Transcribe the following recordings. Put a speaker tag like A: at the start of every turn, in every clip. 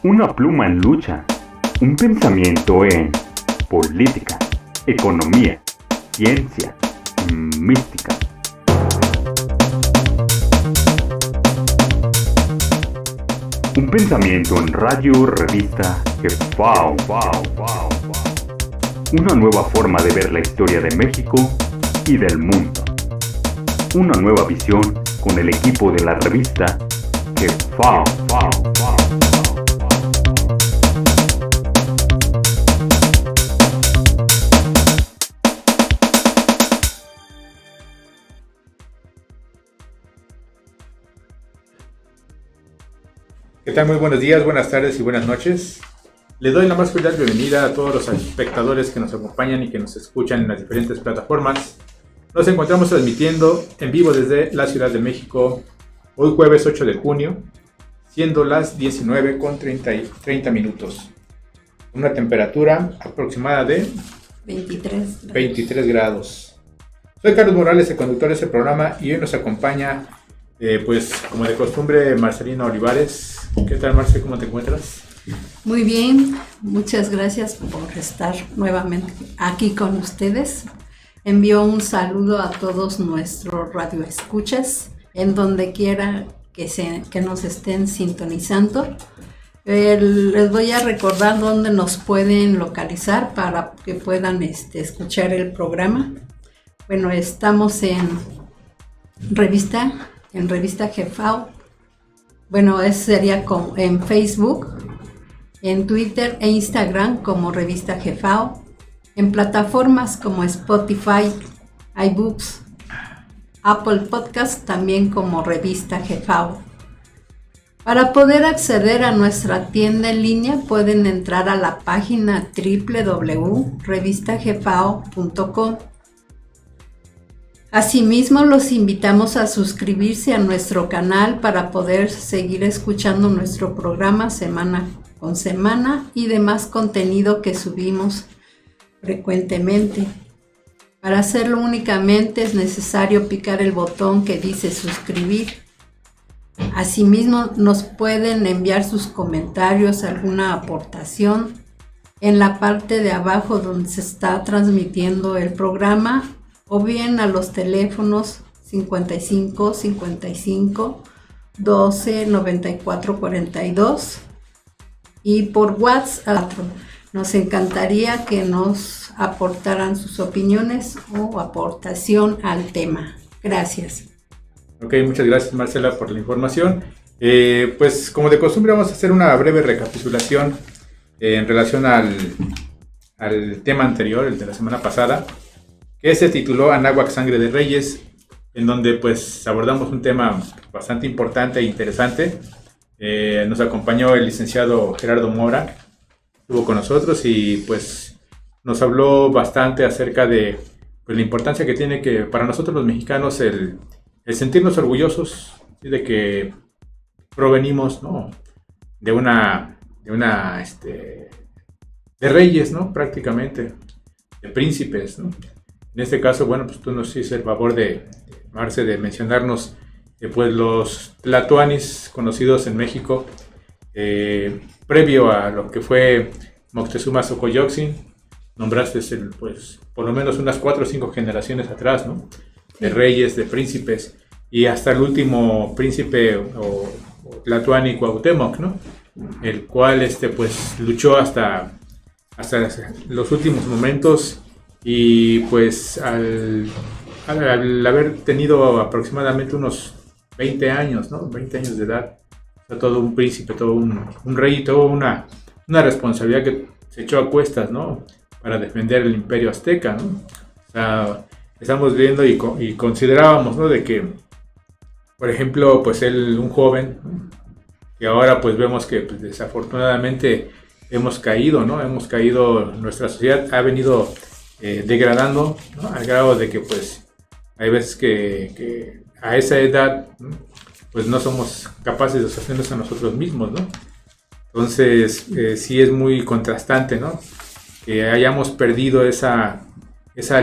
A: Una pluma en lucha, un pensamiento en política, economía, ciencia, mística. Un pensamiento en radio, revista, Jefao. Una nueva forma de ver la historia de México y del mundo. Una nueva visión con el equipo de la revista Jefao.
B: ¿Qué tal? Muy buenos días, buenas tardes y buenas noches. Les doy la más cordial bienvenida a todos los espectadores que nos acompañan y que nos escuchan en las diferentes plataformas. Nos encontramos transmitiendo en vivo desde la Ciudad de México, hoy jueves 8 de junio, siendo las 19:30 minutos. Una temperatura aproximada de 23 grados. Soy Carlos Morales, el conductor de este programa, y hoy nos acompaña, pues como de costumbre, Marcelina Olivares. ¿Qué tal, Marce? ¿Cómo te encuentras?
C: Muy bien, muchas gracias por estar nuevamente aquí con ustedes. Envío un saludo a todos nuestros radioescuchas, en donde quiera que nos estén sintonizando. Les voy a recordar dónde nos pueden localizar para que puedan escuchar el programa. Bueno, estamos en revista Jefao. Bueno, sería en Facebook, en Twitter e Instagram como Revista Jefao, en plataformas como Spotify, iBooks, Apple Podcast, también como Revista Jefao. Para poder acceder a nuestra tienda en línea pueden entrar a la página www.revistajefao.com. Asimismo, los invitamos a suscribirse a nuestro canal para poder seguir escuchando nuestro programa semana con semana y demás contenido que subimos frecuentemente. Para hacerlo únicamente es necesario picar el botón que dice suscribir. Asimismo, nos pueden enviar sus comentarios, alguna aportación en la parte de abajo donde se está transmitiendo el programa, o bien a los teléfonos 55 55 12 94 42 y por WhatsApp. Nos encantaría que nos aportaran sus opiniones o aportación al tema. Gracias.
B: Ok, muchas gracias, Marcela, por la información. Pues como de costumbre vamos a hacer una breve recapitulación en relación al tema anterior, el de la semana pasada, que se tituló Anáhuac Sangre de Reyes, en donde pues abordamos un tema bastante importante e interesante. Nos acompañó el licenciado Gerardo Mora, estuvo con nosotros y pues nos habló bastante acerca de pues, la importancia que tiene que para nosotros los mexicanos el sentirnos orgullosos, ¿sí? De que provenimos, ¿no? de reyes, ¿no? Prácticamente, de príncipes, ¿no? En este caso, bueno, pues tú nos hiciste el favor de Marce, de mencionarnos pues los tlatoanis conocidos en México previo a lo que fue Moctezuma Xocoyotzin. Nombraste pues por lo menos unas 4 o 5 generaciones atrás, ¿no? De reyes, de príncipes, y hasta el último príncipe o tlatoani Cuauhtémoc, ¿no? El cual pues luchó hasta los últimos momentos. Y pues al haber tenido aproximadamente unos 20 años, ¿no? 20 años de edad, o sea, todo un príncipe, todo un rey, toda una responsabilidad que se echó a cuestas, ¿no? Para defender el imperio azteca, ¿no? O sea, estamos viendo y considerábamos, ¿no? De que, por ejemplo, pues él, un joven, ¿no? Que ahora pues vemos que pues, desafortunadamente hemos caído, ¿no? Nuestra sociedad ha venido degradando, ¿no? Al grado de que pues hay veces que a esa edad, ¿no? Pues no somos capaces de sostenernos a nosotros mismos, ¿no? Entonces sí es muy contrastante, ¿no? Que hayamos perdido esa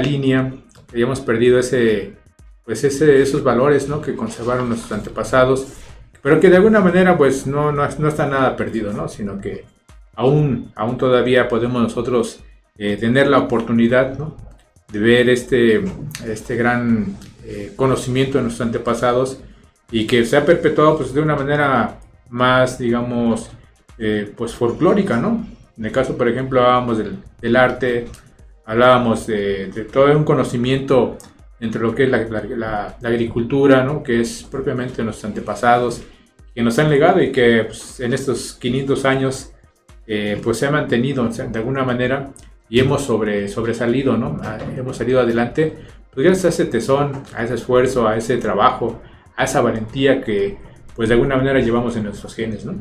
B: línea, que hayamos perdido esos valores, ¿no? Que conservaron nuestros antepasados, pero que de alguna manera pues no está nada perdido, ¿no? Sino que aún todavía podemos nosotros tener la oportunidad, ¿no?, de ver este gran conocimiento de nuestros antepasados y que se ha perpetuado pues de una manera más, digamos, pues folclórica, ¿no? En el caso, por ejemplo, hablábamos del arte, hablábamos de todo un conocimiento entre lo que es la agricultura, ¿no?, que es propiamente nuestros antepasados, que nos han legado y que pues, en estos 500 años pues se ha mantenido de alguna manera y hemos sobresalido, ¿no? Hemos salido adelante pues gracias a ese tesón, a ese esfuerzo, a ese trabajo, a esa valentía que pues de alguna manera llevamos en nuestros genes, ¿no?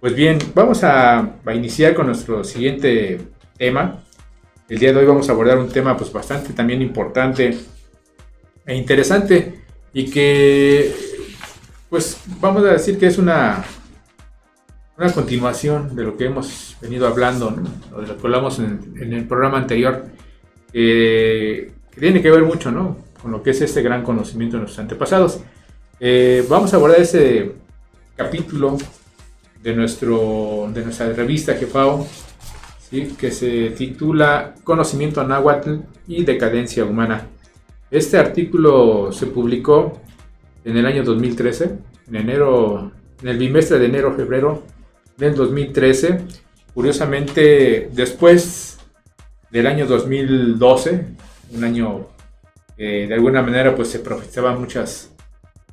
B: Pues bien, vamos a iniciar con nuestro siguiente tema. El día de hoy vamos a abordar un tema pues bastante también importante e interesante y que pues vamos a decir que es una continuación de lo que hemos venido hablando, ¿no?, o de lo que hablamos en el programa anterior, que tiene que ver mucho, ¿no?, con lo que es este gran conocimiento de nuestros antepasados. Vamos a abordar ese capítulo de nuestra revista Jefao, ¿sí?, que se titula Conocimiento náhuatl y decadencia humana. Este artículo se publicó en el año 2013, en el bimestre de enero-febrero del 2013, curiosamente después del año 2012, un año de alguna manera pues se profetizaba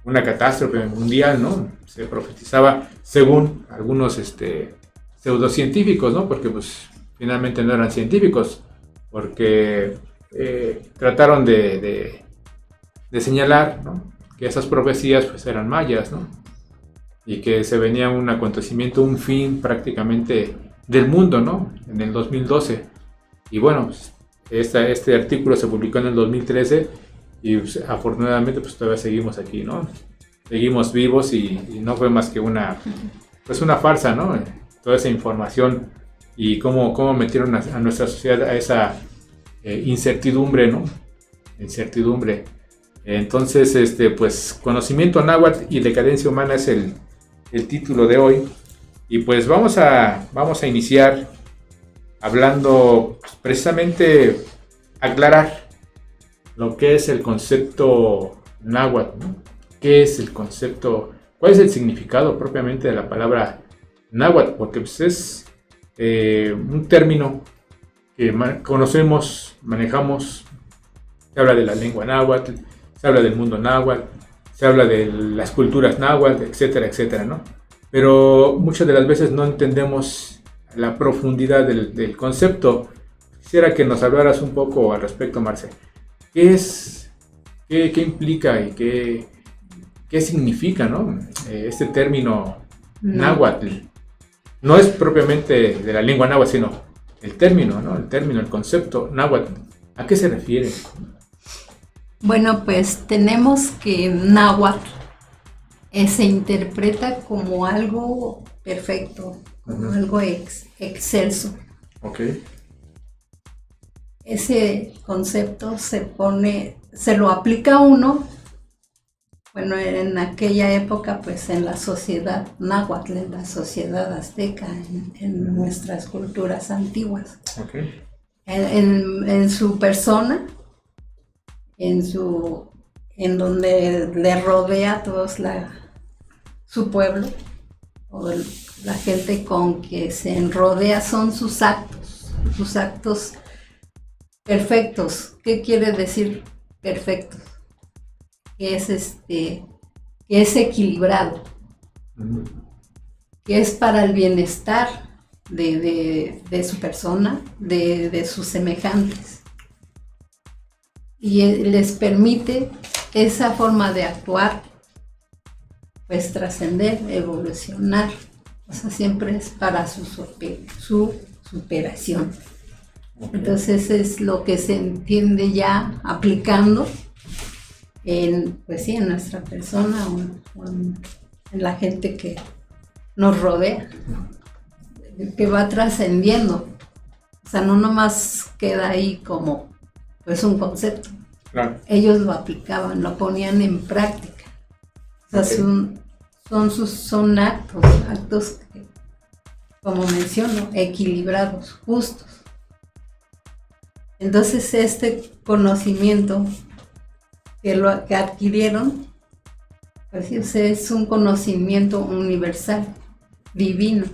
B: una catástrofe mundial, ¿no? Se profetizaba según algunos pseudocientíficos, ¿no? Porque pues finalmente no eran científicos, porque trataron de señalar, ¿no?, que esas profecías pues eran mayas, ¿no?, y que se venía un acontecimiento, un fin prácticamente del mundo, ¿no?, en el 2012. Y bueno, pues, este artículo se publicó en el 2013 y pues, afortunadamente pues todavía seguimos aquí, ¿no? Seguimos vivos y no fue más que una farsa, ¿no? Toda esa información y cómo metieron a nuestra sociedad a esa incertidumbre, ¿no? Incertidumbre. Entonces, pues conocimiento náhuatl y decadencia humana es el título de hoy. Y pues vamos a iniciar hablando pues, precisamente aclarar lo que es el concepto náhuatl, ¿no? ¿Qué es el concepto? ¿Cuál es el significado propiamente de la palabra náhuatl? Porque pues, es un término que conocemos, manejamos. Se habla de la lengua náhuatl, se habla del mundo náhuatl, se habla de las culturas náhuatl, etcétera, etcétera, ¿no? Pero muchas de las veces no entendemos la profundidad del concepto. Quisiera que nos hablaras un poco al respecto, Marce. ¿Qué implica y qué significa, ¿no?, este término náhuatl? No es propiamente de la lengua náhuatl, sino el término, ¿no? El concepto náhuatl. ¿A qué se refiere?
C: Bueno, pues tenemos que náhuatl se interpreta como algo perfecto, como algo excelso.
B: Ok.
C: Ese concepto se lo aplica a uno, bueno, en aquella época, pues en la sociedad náhuatl, en la sociedad azteca, en nuestras culturas antiguas.
B: Okay.
C: En su persona, en donde le rodea a todos su pueblo, o la gente con que se rodea, son sus actos perfectos. ¿Qué quiere decir perfectos? Que es equilibrado, que es para el bienestar de su persona, de sus semejantes, y les permite esa forma de actuar, pues trascender, evolucionar. O sea, siempre es para su superación. Okay. Entonces es lo que se entiende ya aplicando en nuestra persona o en la gente que nos rodea, que va trascendiendo. O sea, no nomás queda ahí como pues un concepto. Claro. Ellos lo aplicaban, lo ponían en práctica. O sea, okay, son actos que, como menciono, equilibrados, justos. Entonces este conocimiento que adquirieron, pues es un conocimiento universal, divino.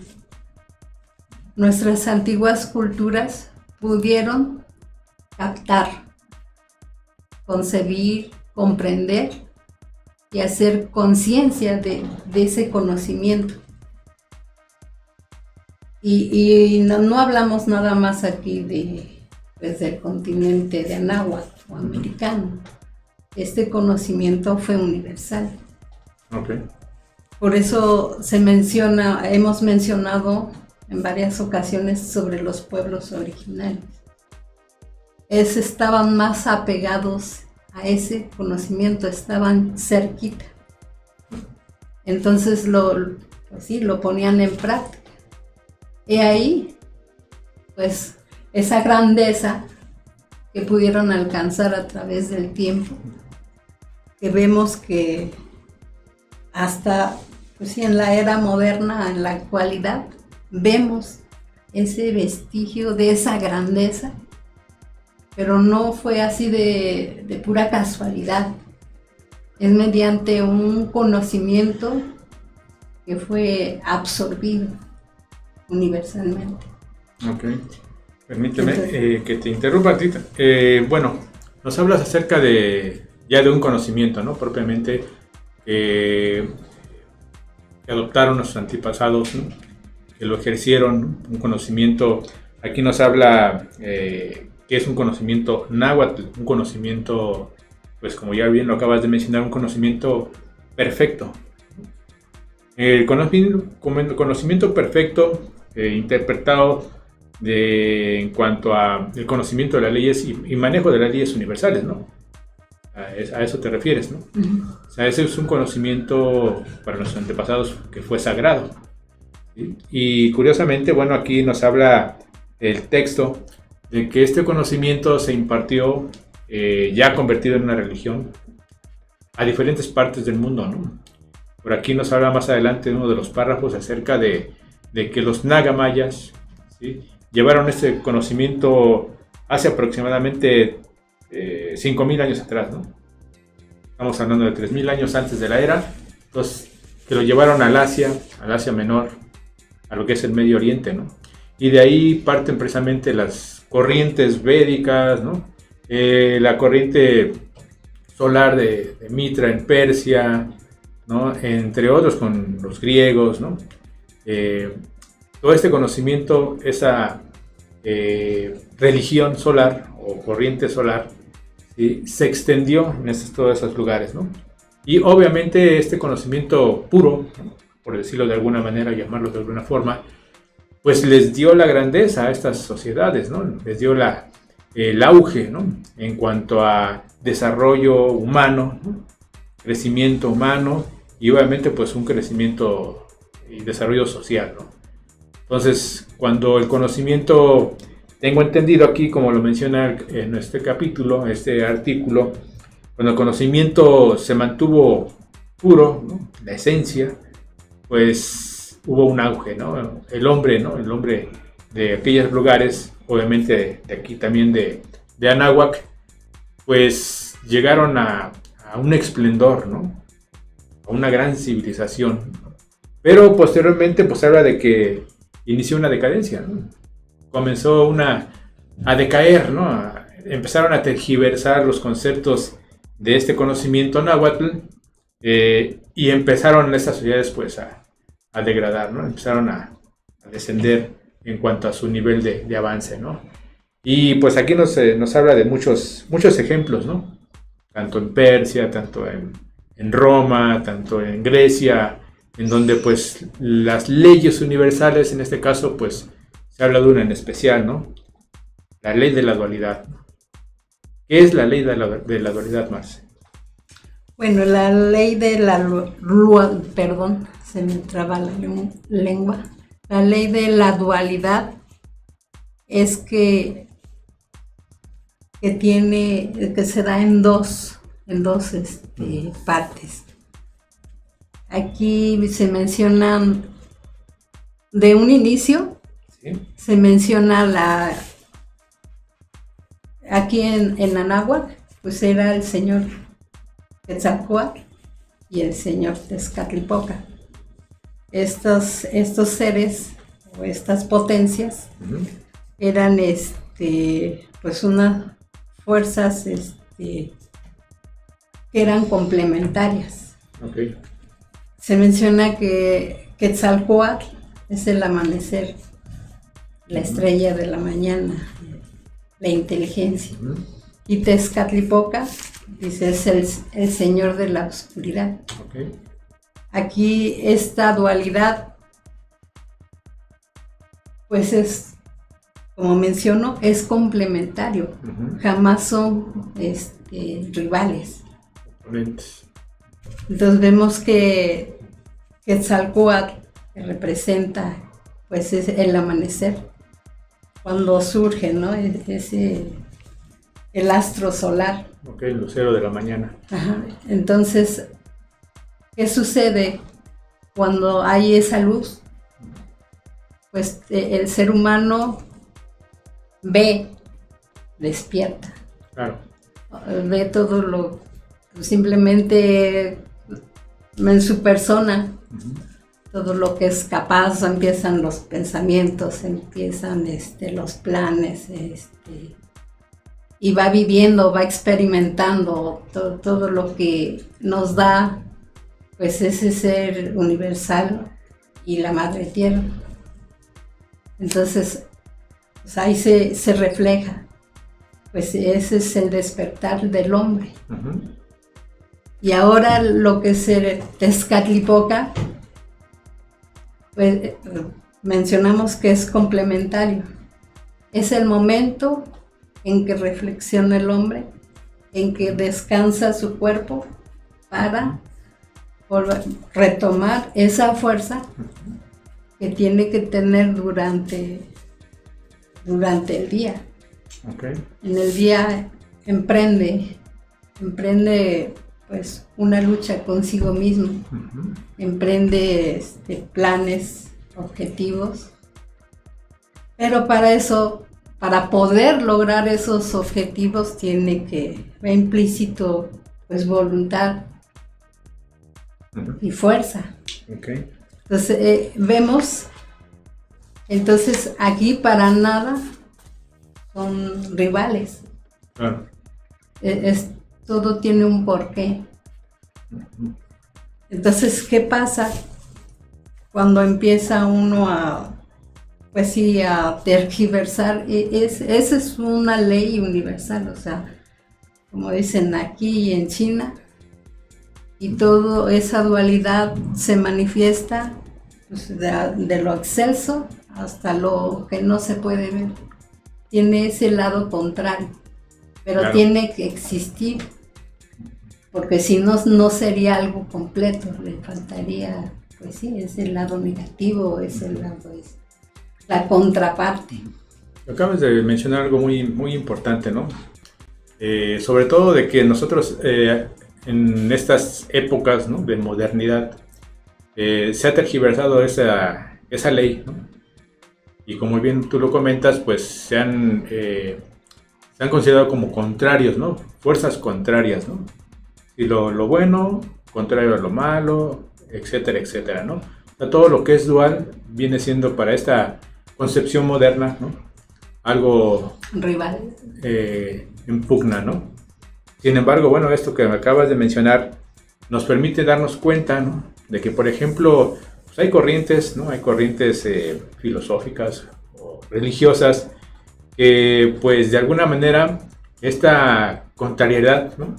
C: Nuestras antiguas culturas pudieron captar, concebir, comprender y hacer conciencia de ese conocimiento. Y no hablamos nada más aquí del continente de Anáhuac o americano. Este conocimiento fue universal.
B: Okay.
C: Por eso hemos mencionado en varias ocasiones sobre los pueblos originarios. Estaban más apegados a ese conocimiento, estaban cerquita. Entonces lo ponían en práctica. Y ahí, pues, esa grandeza que pudieron alcanzar a través del tiempo, que vemos que hasta en la era moderna, en la actualidad, vemos ese vestigio de esa grandeza, pero no fue así de pura casualidad. Es mediante un conocimiento que fue absorbido universalmente.
B: Ok. Permíteme que te interrumpa, Tita. Bueno, nos hablas acerca de un conocimiento, ¿no? Propiamente que adoptaron nuestros antepasados, ¿no? Que lo ejercieron, ¿no? Un conocimiento. Aquí nos habla que es un conocimiento náhuatl, un conocimiento, pues como ya bien lo acabas de mencionar, un conocimiento perfecto. El conocimiento perfecto interpretado en cuanto a el conocimiento de las leyes y manejo de las leyes universales, ¿no? A eso te refieres, ¿no? Uh-huh. O sea, ese es un conocimiento para nuestros antepasados que fue sagrado, ¿sí? Y curiosamente, bueno, aquí nos habla el texto de que este conocimiento se impartió ya convertido en una religión a diferentes partes del mundo, ¿no? Por aquí nos habla más adelante en uno de los párrafos acerca de que los nagamayas, ¿sí?, llevaron este conocimiento hace aproximadamente 5.000 años atrás, ¿no? Estamos hablando de 3.000 años antes de la era, entonces que lo llevaron al Asia Menor, a lo que es el Medio Oriente, ¿no? Y de ahí parten precisamente las corrientes védicas, ¿no? La corriente solar de Mitra en Persia, ¿no? Entre otros con los griegos, ¿no? Todo este conocimiento, esa religión solar o corriente solar, ¿sí?, se extendió en todos esos lugares, ¿no? Y obviamente este conocimiento puro, ¿no?, por decirlo de alguna manera, llamarlo de alguna forma, pues les dio la grandeza a estas sociedades, ¿no? Les dio el auge, ¿no?, en cuanto a desarrollo humano, ¿no?, crecimiento humano y obviamente pues un crecimiento y desarrollo social, ¿no? Entonces, cuando el conocimiento, tengo entendido aquí, como lo menciona en este capítulo, este artículo, cuando el conocimiento se mantuvo puro, ¿no?, la esencia, pues hubo un auge, ¿no? El hombre, ¿no?, el hombre de aquellos lugares, obviamente de aquí también de Anáhuac, pues llegaron a un esplendor, ¿no?, a una gran civilización. Pero posteriormente pues habla de que inició una decadencia, ¿no? Comenzó a decaer, ¿no? Empezaron a tergiversar los conceptos de este conocimiento náhuatl y empezaron estas sociedades pues a degradar, ¿no? Empezaron a descender en cuanto a su nivel de avance, ¿no? Y pues aquí nos habla de muchos ejemplos, ¿no? Tanto en Persia, tanto en Roma, tanto en Grecia, en donde pues las leyes universales, en este caso pues se habla de una en especial, ¿no? La ley de la dualidad. ¿Qué es la ley de la dualidad, Marce?
C: Bueno, la ley de perdón, se me traba la lengua. La ley de la dualidad es que se da en dos partes. aquí se mencionan de un inicio,
B: ¿sí?
C: se menciona aquí en Anáhuac, pues era el señor Quetzalcóatl y el señor Tezcatlipoca. Estos seres o estas potencias eran pues unas fuerzas que eran complementarias.
B: Okay.
C: Se menciona que Quetzalcóatl es el amanecer, la estrella de la mañana, la inteligencia. Y Tezcatlipoca, dice, es el señor de la oscuridad.
B: Okay.
C: Aquí esta dualidad, pues es, como menciono, es complementario. Jamás son rivales.
B: Oponentes.
C: Entonces vemos que Quetzalcóatl, que representa pues es el amanecer, cuando surge, ¿no? El astro solar.
B: Ok, el lucero de la mañana.
C: Ajá. Entonces, ¿qué sucede cuando hay esa luz? Pues el ser humano ve, despierta.
B: Claro.
C: Ve todo lo, simplemente en su persona, todo lo que es capaz, empiezan los pensamientos, empiezan los planes, y va viviendo, va experimentando todo lo que nos da pues ese ser universal y la madre tierra. Entonces, pues ahí se refleja, pues ese es el despertar del hombre. Y ahora lo que es el Tezcatlipoca, pues mencionamos que es complementario. Es el momento en que reflexiona el hombre, en que descansa su cuerpo para retomar esa fuerza que tiene que tener durante el día.
B: Okay.
C: En el día emprende pues una lucha consigo mismo, emprende planes, objetivos, pero para eso, para poder lograr esos objetivos va implícito pues voluntad y fuerza.
B: Okay.
C: Entonces vemos, entonces aquí para nada son rivales.
B: Claro.
C: Todo tiene un porqué. Entonces, ¿qué pasa cuando empieza uno a tergiversar? Esa es una ley universal, o sea, como dicen aquí en China, y toda esa dualidad se manifiesta pues, de lo excelso hasta lo que no se puede ver. Tiene ese lado contrario, pero claro, tiene que existir, porque si no, no sería algo completo, le faltaría, pues sí, ese lado negativo, ese lado es la contraparte.
B: Acabas de mencionar algo muy, muy importante, ¿no? Sobre todo de que nosotros en estas épocas, ¿no?, de modernidad se ha tergiversado esa ley, ¿no? Y como bien tú lo comentas, pues se han considerado como contrarios, ¿no? Fuerzas contrarias, ¿no? Y lo bueno, contrario a lo malo, etcétera, etcétera, ¿no? O sea, todo lo que es dual viene siendo para esta concepción moderna, ¿no?, algo
C: rival,
B: en pugna, ¿no? Sin embargo, bueno, esto que me acabas de mencionar nos permite darnos cuenta, ¿no?, de que, por ejemplo, pues hay corrientes, ¿no? Hay corrientes filosóficas o religiosas que, pues, de alguna manera, esta contrariedad, ¿no?,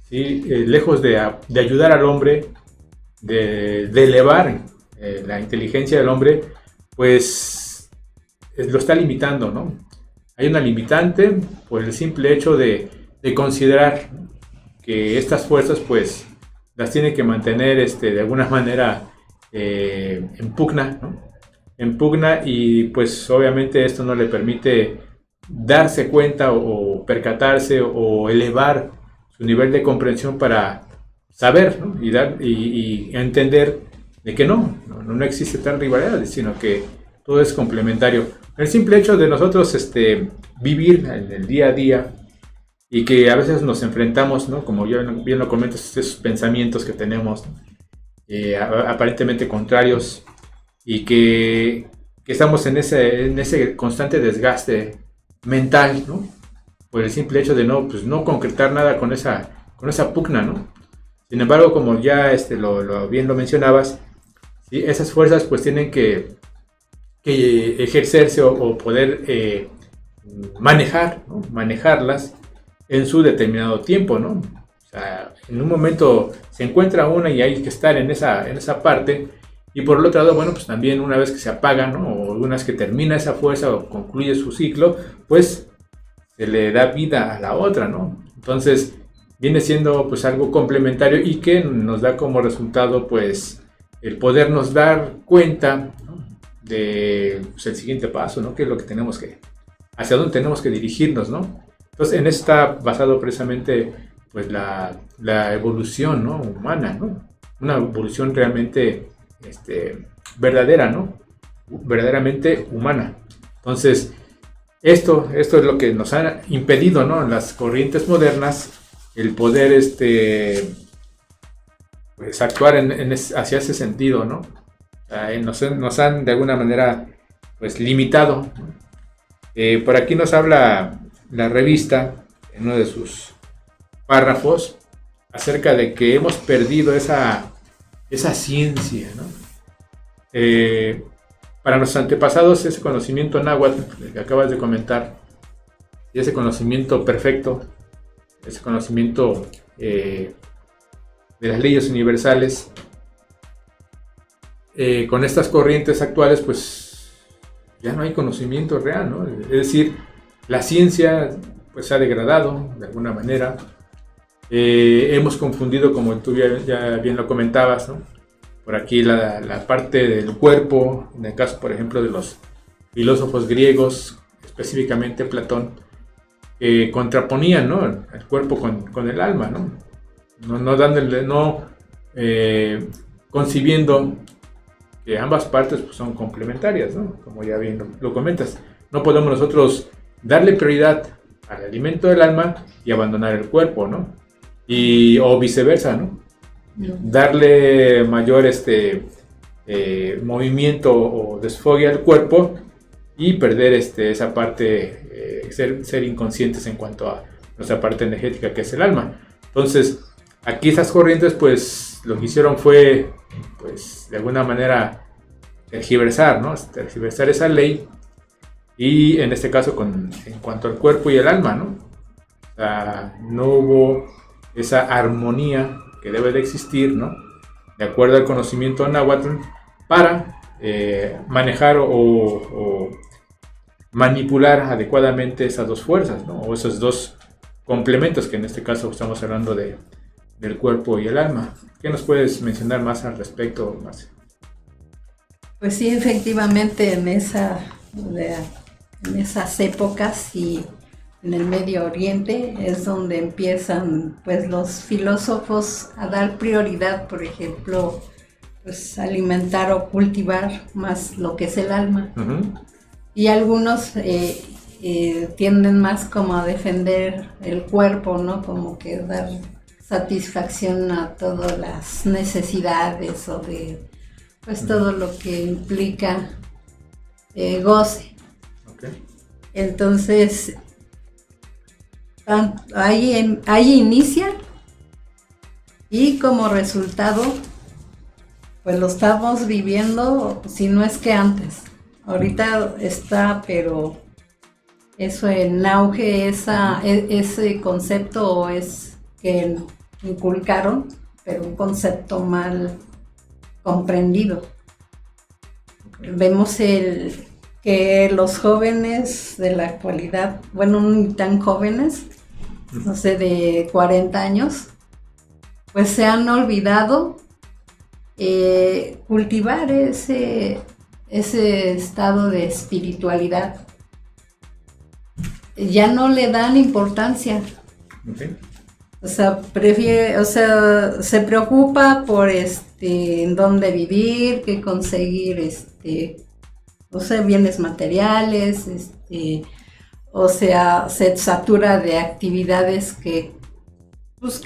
B: ¿sí? Lejos de ayudar al hombre, de elevar la inteligencia del hombre, pues lo está limitando, ¿no? Hay una limitante por el simple hecho de considerar que estas fuerzas, pues, las tiene que mantener de alguna manera en pugna, ¿no? En pugna, y pues obviamente esto no le permite darse cuenta o percatarse o elevar su nivel de comprensión para saber, ¿no? y entender de que no existe tal rivalidad, sino que todo es complementario. El simple hecho de nosotros vivir el día a día y que a veces nos enfrentamos, ¿no? Como yo bien lo comento, esos pensamientos que tenemos aparentemente contrarios y que estamos en ese constante desgaste mental, ¿no? Por el simple hecho de no concretar nada con esa pugna, ¿no? Sin embargo, como ya bien lo mencionabas, ¿sí? Esas fuerzas pues tienen que ejercerse o poder manejar, ¿no? Manejarlas en su determinado tiempo, ¿no? O sea, en un momento se encuentra una y hay que estar en esa parte, y por el otro lado, bueno, pues también una vez que se apaga, ¿no? O una vez que termina esa fuerza o concluye su ciclo, pues se le da vida a la otra, ¿no? Entonces viene siendo pues algo complementario y que nos da como resultado pues el podernos dar cuenta, ¿no? De pues, el siguiente paso, ¿no? Que es lo que hacia dónde tenemos que dirigirnos, ¿no? Entonces en esto está basado precisamente pues la evolución, ¿no? Humana, ¿no? Una evolución realmente verdadera, ¿no? Verdaderamente humana. Entonces esto es lo que nos ha impedido, ¿no? En las corrientes modernas el poder pues actuar hacia ese sentido, ¿no? Nos han de alguna manera pues limitado, ¿no? Por aquí nos habla la revista en uno de sus párrafos acerca de que hemos perdido esa ciencia, ¿no? Para nuestros antepasados ese conocimiento náhuatl que acabas de comentar, y ese conocimiento perfecto, ese conocimiento de las leyes universales, con estas corrientes actuales pues ya no hay conocimiento real, ¿no? Es decir, la ciencia pues se ha degradado de alguna manera. Hemos confundido, como tú ya bien lo comentabas, ¿no? Por aquí la parte del cuerpo, en el caso por ejemplo de los filósofos griegos, específicamente Platón, contraponían, ¿no? El cuerpo con el alma, ¿no? Concibiendo que ambas partes pues, son complementarias, ¿no? Como ya bien lo comentas. No podemos nosotros darle prioridad al alimento del alma y abandonar el cuerpo, ¿no? O viceversa, ¿no? Darle mayor movimiento o desfogue al cuerpo y perder esa parte, ser inconscientes en cuanto a nuestra parte energética que es el alma. Entonces, aquí estas corrientes pues lo que hicieron fue pues de alguna manera tergiversar, ¿no? Tergiversar esa ley y en este caso en cuanto al cuerpo y el alma, ¿no? O sea, no hubo esa armonía que debe de existir, ¿no? De acuerdo al conocimiento náhuatl para manejar o manipular adecuadamente esas dos fuerzas, ¿no? O esos dos complementos que en este caso estamos hablando del cuerpo y el alma. ¿Qué nos puedes mencionar más al respecto, Marcia?
C: Pues sí, efectivamente en esas épocas y en el Medio Oriente es donde empiezan pues los filósofos a dar prioridad, por ejemplo, pues alimentar o cultivar más lo que es el alma. Uh-huh. Y algunos tienden más como a defender el cuerpo, ¿no? Como que dar satisfacción a todas las necesidades o de pues todo lo que implica goce. Okay. Entonces ahí inicia y como resultado pues lo estamos viviendo, si no es que antes. Ahorita está, pero eso en auge, ese concepto es que inculcaron, pero un concepto mal comprendido. Okay. Vemos que los jóvenes de la actualidad, bueno, ni tan jóvenes, no sé, de 40 años, pues se han olvidado cultivar ese estado de O sea, se preocupa por en dónde vivir, qué conseguir, bienes materiales, se satura de actividades que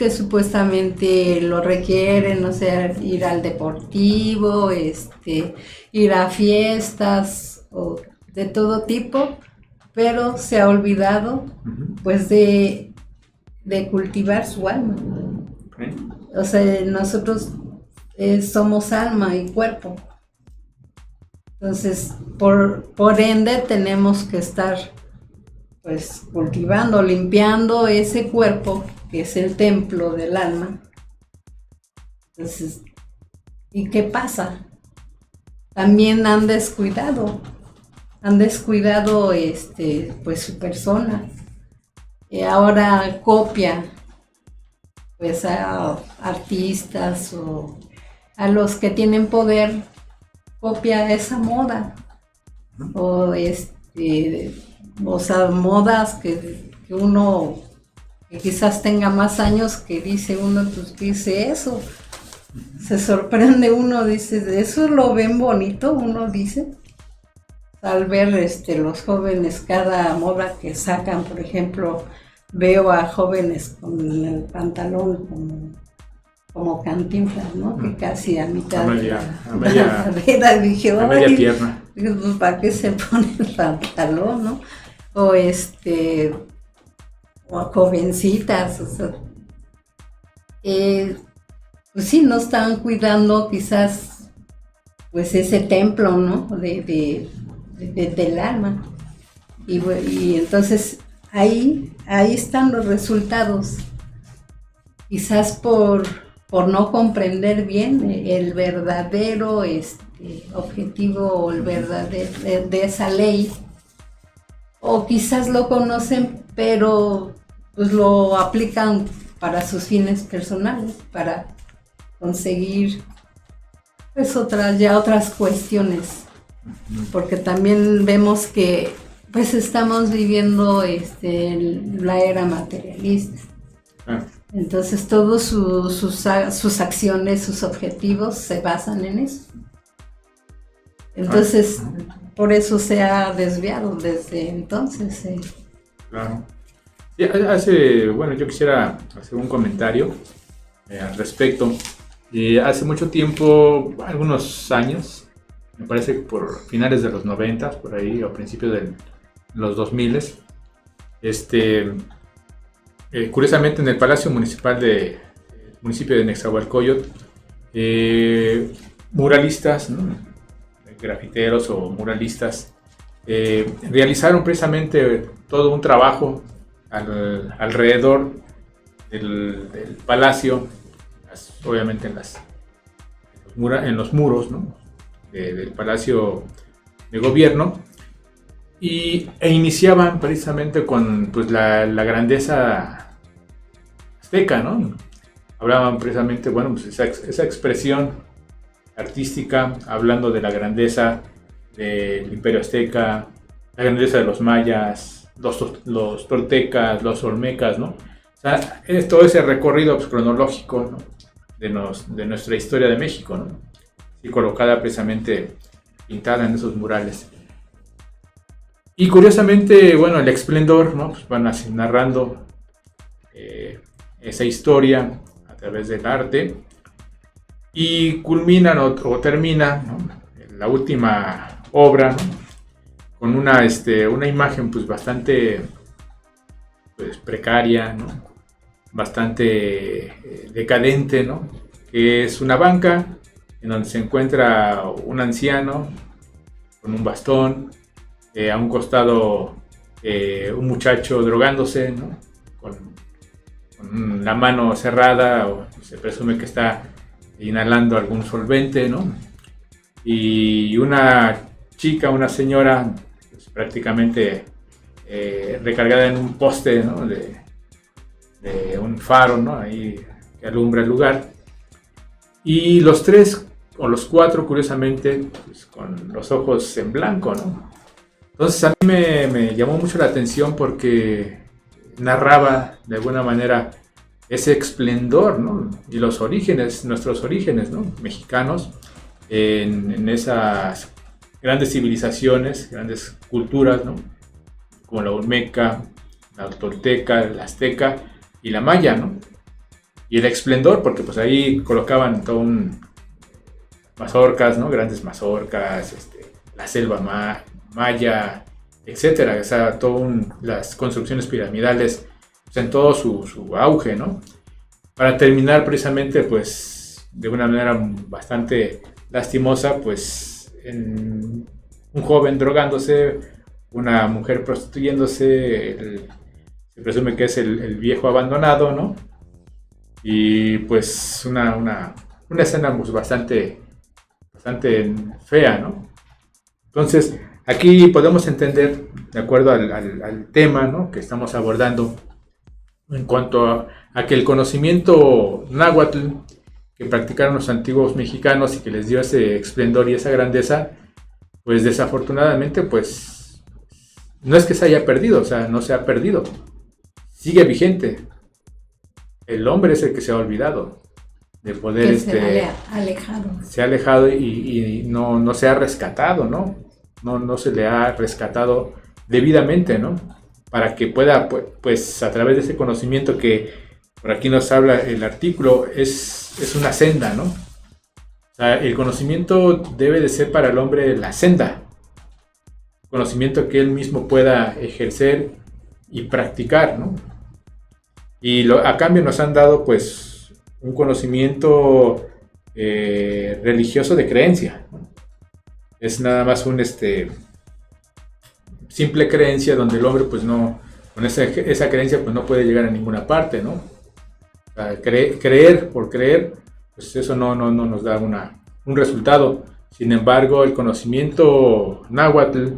C: supuestamente lo requieren, o sea, ir al deportivo, ir a fiestas o de todo tipo, pero se ha olvidado, pues, de cultivar su alma.
B: Okay.
C: O sea, nosotros somos alma y cuerpo. Entonces, por ende, tenemos que estar, pues, cultivando, limpiando ese cuerpo, que es el templo del alma. Entonces, ¿y qué pasa? También han descuidado, pues, su persona. Y ahora copia, pues, a artistas o a los que tienen poder, copia esa moda. O modas que uno, que quizás tenga más años, que dice uno, pues, dice eso. Se sorprende uno, dice, eso lo ven bonito, uno dice. Al ver los jóvenes, cada moda que sacan, por ejemplo, veo a jóvenes con el pantalón como Cantinflas, ¿no? Que casi a mitad de la vida, dije,
B: a media pierna.
C: Pues, ¿para qué se pone el pantalón, no? O o a jovencitas, o sea, pues sí, no están cuidando quizás, pues, ese templo, ¿no? Del alma. Y entonces ahí están los resultados. Quizás por no comprender bien el verdadero objetivo o el verdadero de esa ley. O quizás lo conocen, pero pues lo aplican para sus fines personales, para conseguir, pues, otras cuestiones. Porque también vemos que, pues, estamos viviendo la era materialista. Entonces todos sus acciones, sus objetivos se basan en eso. Entonces, por eso se ha desviado desde entonces.
B: Claro. Yo quisiera hacer un comentario al respecto. Hace mucho tiempo, algunos años, me parece que por finales de los 90, por ahí, o principios de los 2000, curiosamente en el Palacio Municipal del municipio de Nezahualcóyotl, muralistas, ¿no? Grafiteros o muralistas, realizaron precisamente todo un trabajo alrededor del palacio, obviamente en los muros, ¿no? Del Palacio de Gobierno, e iniciaban precisamente con, pues, la grandeza azteca, ¿no? Hablaban precisamente, bueno, pues esa expresión artística, hablando de la grandeza del Imperio Azteca, la grandeza de los mayas, los toltecas, los olmecas, ¿no? O sea, es todo ese recorrido, pues, cronológico, ¿no? de nuestra historia de México, ¿no? Y colocada precisamente, pintada en esos murales. Y curiosamente, bueno, el esplendor, ¿no? Pues van así narrando esa historia a través del arte, y culminan o termina, ¿no? La última obra, ¿no? Con una imagen, pues, bastante, pues, precaria, ¿no? Bastante decadente, ¿no? Que es una banca en donde se encuentra un anciano con un bastón, a un costado un muchacho drogándose, ¿no? Con la mano cerrada, o se presume que está inhalando algún solvente, ¿no? Y una chica, una señora, pues, prácticamente recargada en un poste, ¿no? de un faro, ¿no? Ahí que alumbra el lugar. Y los tres o los cuatro, curiosamente, pues, con los ojos en blanco, ¿no? Entonces a mí me llamó mucho la atención porque narraba de alguna manera ese esplendor, ¿no? Y los orígenes, nuestros orígenes, ¿no? Mexicanos, en esas grandes civilizaciones, grandes culturas, ¿no? Como la olmeca, la tolteca, la azteca y la maya, ¿no? Y el esplendor, porque pues ahí colocaban todo un mazorcas, ¿no? Grandes mazorcas, la selva maya, etcétera. O sea, las construcciones piramidales pues, en todo su auge, ¿no? Para terminar precisamente, pues, de una manera bastante lastimosa, pues, en un joven drogándose, una mujer prostituyéndose, se presume que es el viejo abandonado, ¿no? Y pues una escena pues, bastante fea, ¿no? Entonces, aquí podemos entender, de acuerdo al tema, ¿no? Que estamos abordando, en cuanto a que el conocimiento náhuatl que practicaron los antiguos mexicanos y que les dio ese esplendor y esa grandeza, pues desafortunadamente, pues no es que se haya perdido, o sea, no se ha perdido, sigue vigente. El hombre es el que se ha olvidado de poder,
C: Que se ha alejado.
B: Se ha alejado y no se ha rescatado, ¿no? No se le ha rescatado debidamente, ¿no? Para que pueda, pues a través de ese conocimiento que por aquí nos habla el artículo, es una senda, ¿no? O sea, el conocimiento debe de ser para el hombre la senda, conocimiento que él mismo pueda ejercer y practicar, ¿no? Y a cambio nos han dado, pues, un conocimiento religioso de creencia, ¿no? Es nada más un simple creencia donde el hombre pues no, con esa creencia pues no puede llegar a ninguna parte, ¿no? O sea, creer por creer, pues eso no nos da un resultado. Sin embargo, el conocimiento náhuatl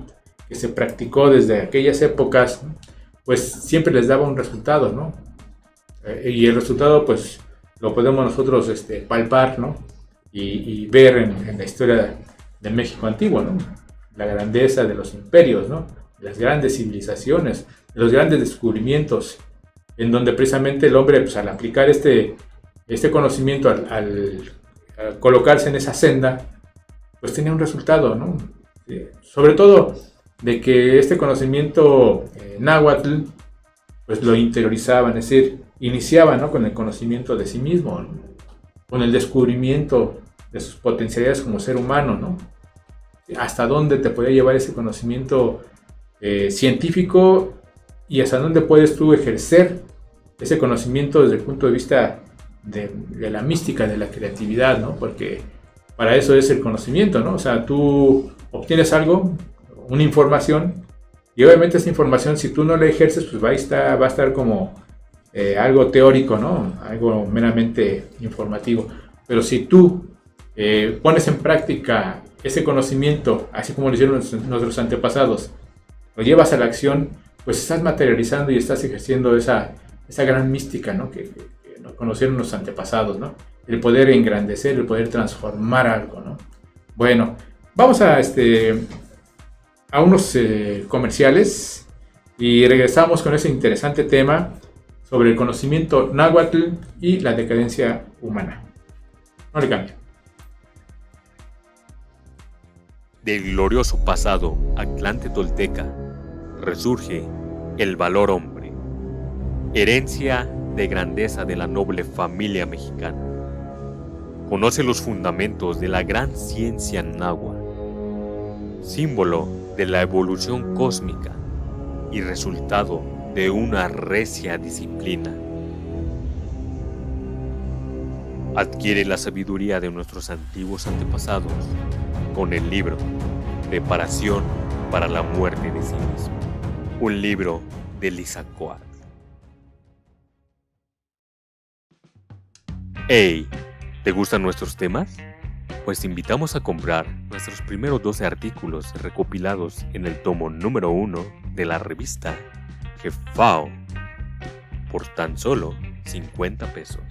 B: que se practicó desde aquellas épocas, pues siempre les daba un resultado, ¿no? Y el resultado pues lo podemos nosotros palpar, ¿no? Y ver en la historia de México antiguo, ¿no? La grandeza de los imperios, ¿no? Las grandes civilizaciones, los grandes descubrimientos, en donde precisamente el hombre, pues, al aplicar este conocimiento, al colocarse en esa senda, pues tenía un resultado, ¿no? Sobre todo de que este conocimiento náhuatl, pues lo interiorizaban, es decir, iniciaban, ¿no? Con el conocimiento de sí mismo, ¿no? Con el descubrimiento de sus potencialidades como ser humano, ¿no? Hasta dónde te puede llevar ese conocimiento científico y hasta dónde puedes tú ejercer ese conocimiento desde el punto de vista de la mística, de la creatividad, ¿no? Porque para eso es el conocimiento, ¿no? O sea, tú obtienes algo, una información, y obviamente esa información, si tú no la ejerces, pues va a estar como algo teórico, ¿no? Algo meramente informativo. Pero si tú pones en práctica ese conocimiento, así como lo hicieron nuestros antepasados, lo llevas a la acción, pues estás materializando y estás ejerciendo esa gran mística, ¿no? Que conocieron los antepasados, ¿no? El poder engrandecer, el poder transformar algo, ¿no? Bueno, vamos a unos comerciales y regresamos con ese interesante tema sobre el conocimiento náhuatl y la decadencia humana. No le cambia.
D: Del glorioso pasado atlante tolteca resurge el valor hombre, herencia de grandeza de la noble familia mexicana. Conoce los fundamentos de la gran ciencia náhuatl, símbolo de la evolución cósmica y resultado de una recia disciplina. Adquiere la sabiduría de nuestros antiguos antepasados con el libro Preparación para la muerte de sí mismo, un libro de Lizacoatl. Hey, ¿te gustan nuestros temas? Pues te invitamos a comprar nuestros primeros 12 artículos recopilados en el tomo número 1 de la revista Jefao por tan solo 50 pesos.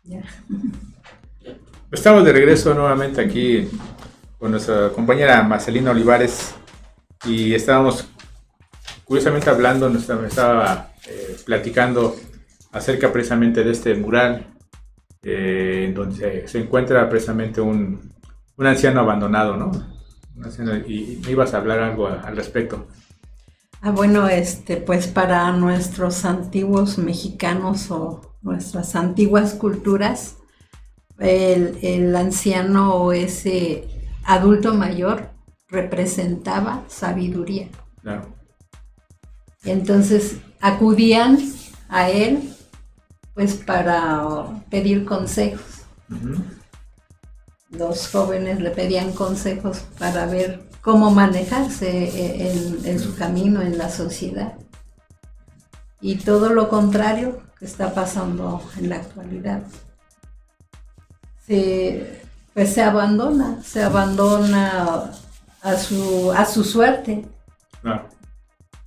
C: Ya.
B: Estamos de regreso nuevamente aquí con nuestra compañera Marcelina Olivares y estábamos curiosamente hablando, me estaba platicando acerca precisamente de este mural en donde se encuentra precisamente un anciano abandonado, ¿no? Un anciano, y me ibas a hablar algo al respecto.
C: Bueno, pues para nuestros antiguos mexicanos o nuestras antiguas culturas, el anciano o ese adulto mayor representaba sabiduría.
B: Claro.
C: Entonces acudían a él pues para pedir consejos.
B: Uh-huh.
C: Los jóvenes le pedían consejos para ver cómo manejarse en su camino en la sociedad. Y todo lo contrario que está pasando en la actualidad. Se abandona a su suerte.
B: Claro.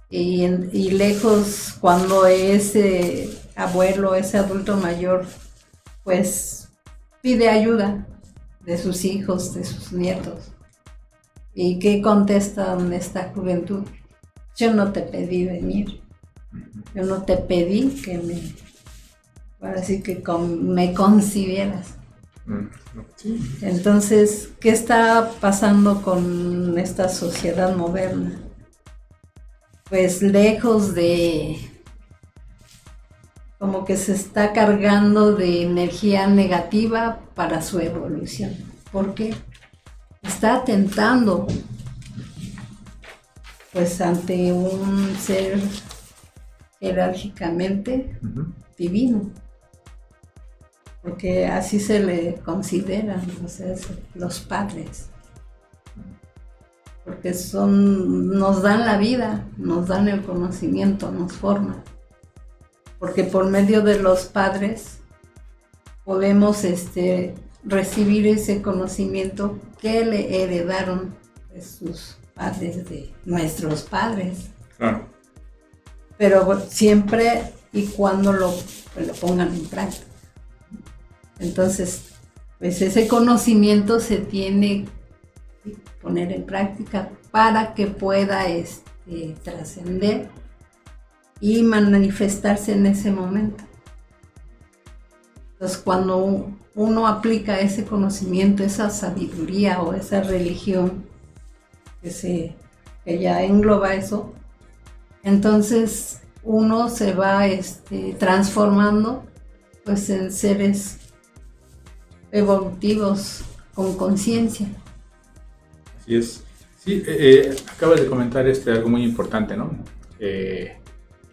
C: Y lejos, cuando ese abuelo, ese adulto mayor, pues pide ayuda de sus hijos, de sus nietos. ¿Y qué contestan esta juventud? Yo no te pedí venir. Yo no te pedí que me concibieras.
B: Sí.
C: Entonces, ¿qué está pasando con esta sociedad moderna? Pues lejos de, como que se está cargando de energía negativa para su evolución. ¿Por qué? Está atentando pues ante un ser jerárquicamente divino, porque así se le consideran, o sea, los padres, porque nos dan la vida, nos dan el conocimiento, nos forman, porque por medio de los padres podemos recibir ese conocimiento que le heredaron sus padres de nuestros padres.
B: Claro.
C: Pero siempre y cuando lo pongan en práctica. Entonces, pues ese conocimiento se tiene que poner en práctica para que pueda trascender y manifestarse en ese momento. Entonces, cuando uno aplica ese conocimiento, esa sabiduría o esa religión que ya engloba eso, entonces uno se va transformando pues en seres evolutivos con conciencia.
B: Así es. Sí, acabas de comentar algo muy importante, ¿no? El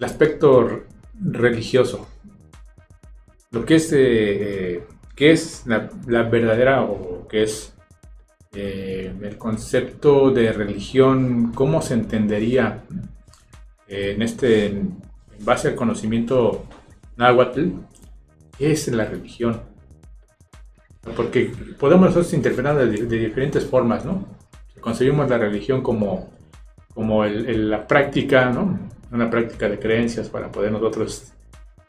B: aspecto religioso. Lo que es, ¿qué es la verdadera o qué es el concepto de religión? ¿Cómo se entendería en base al conocimiento náhuatl? ¿Qué es la religión? Porque podemos nosotros interpretarla de diferentes formas, ¿no? Concebimos la religión como la práctica, ¿no? Una práctica de creencias para poder nosotros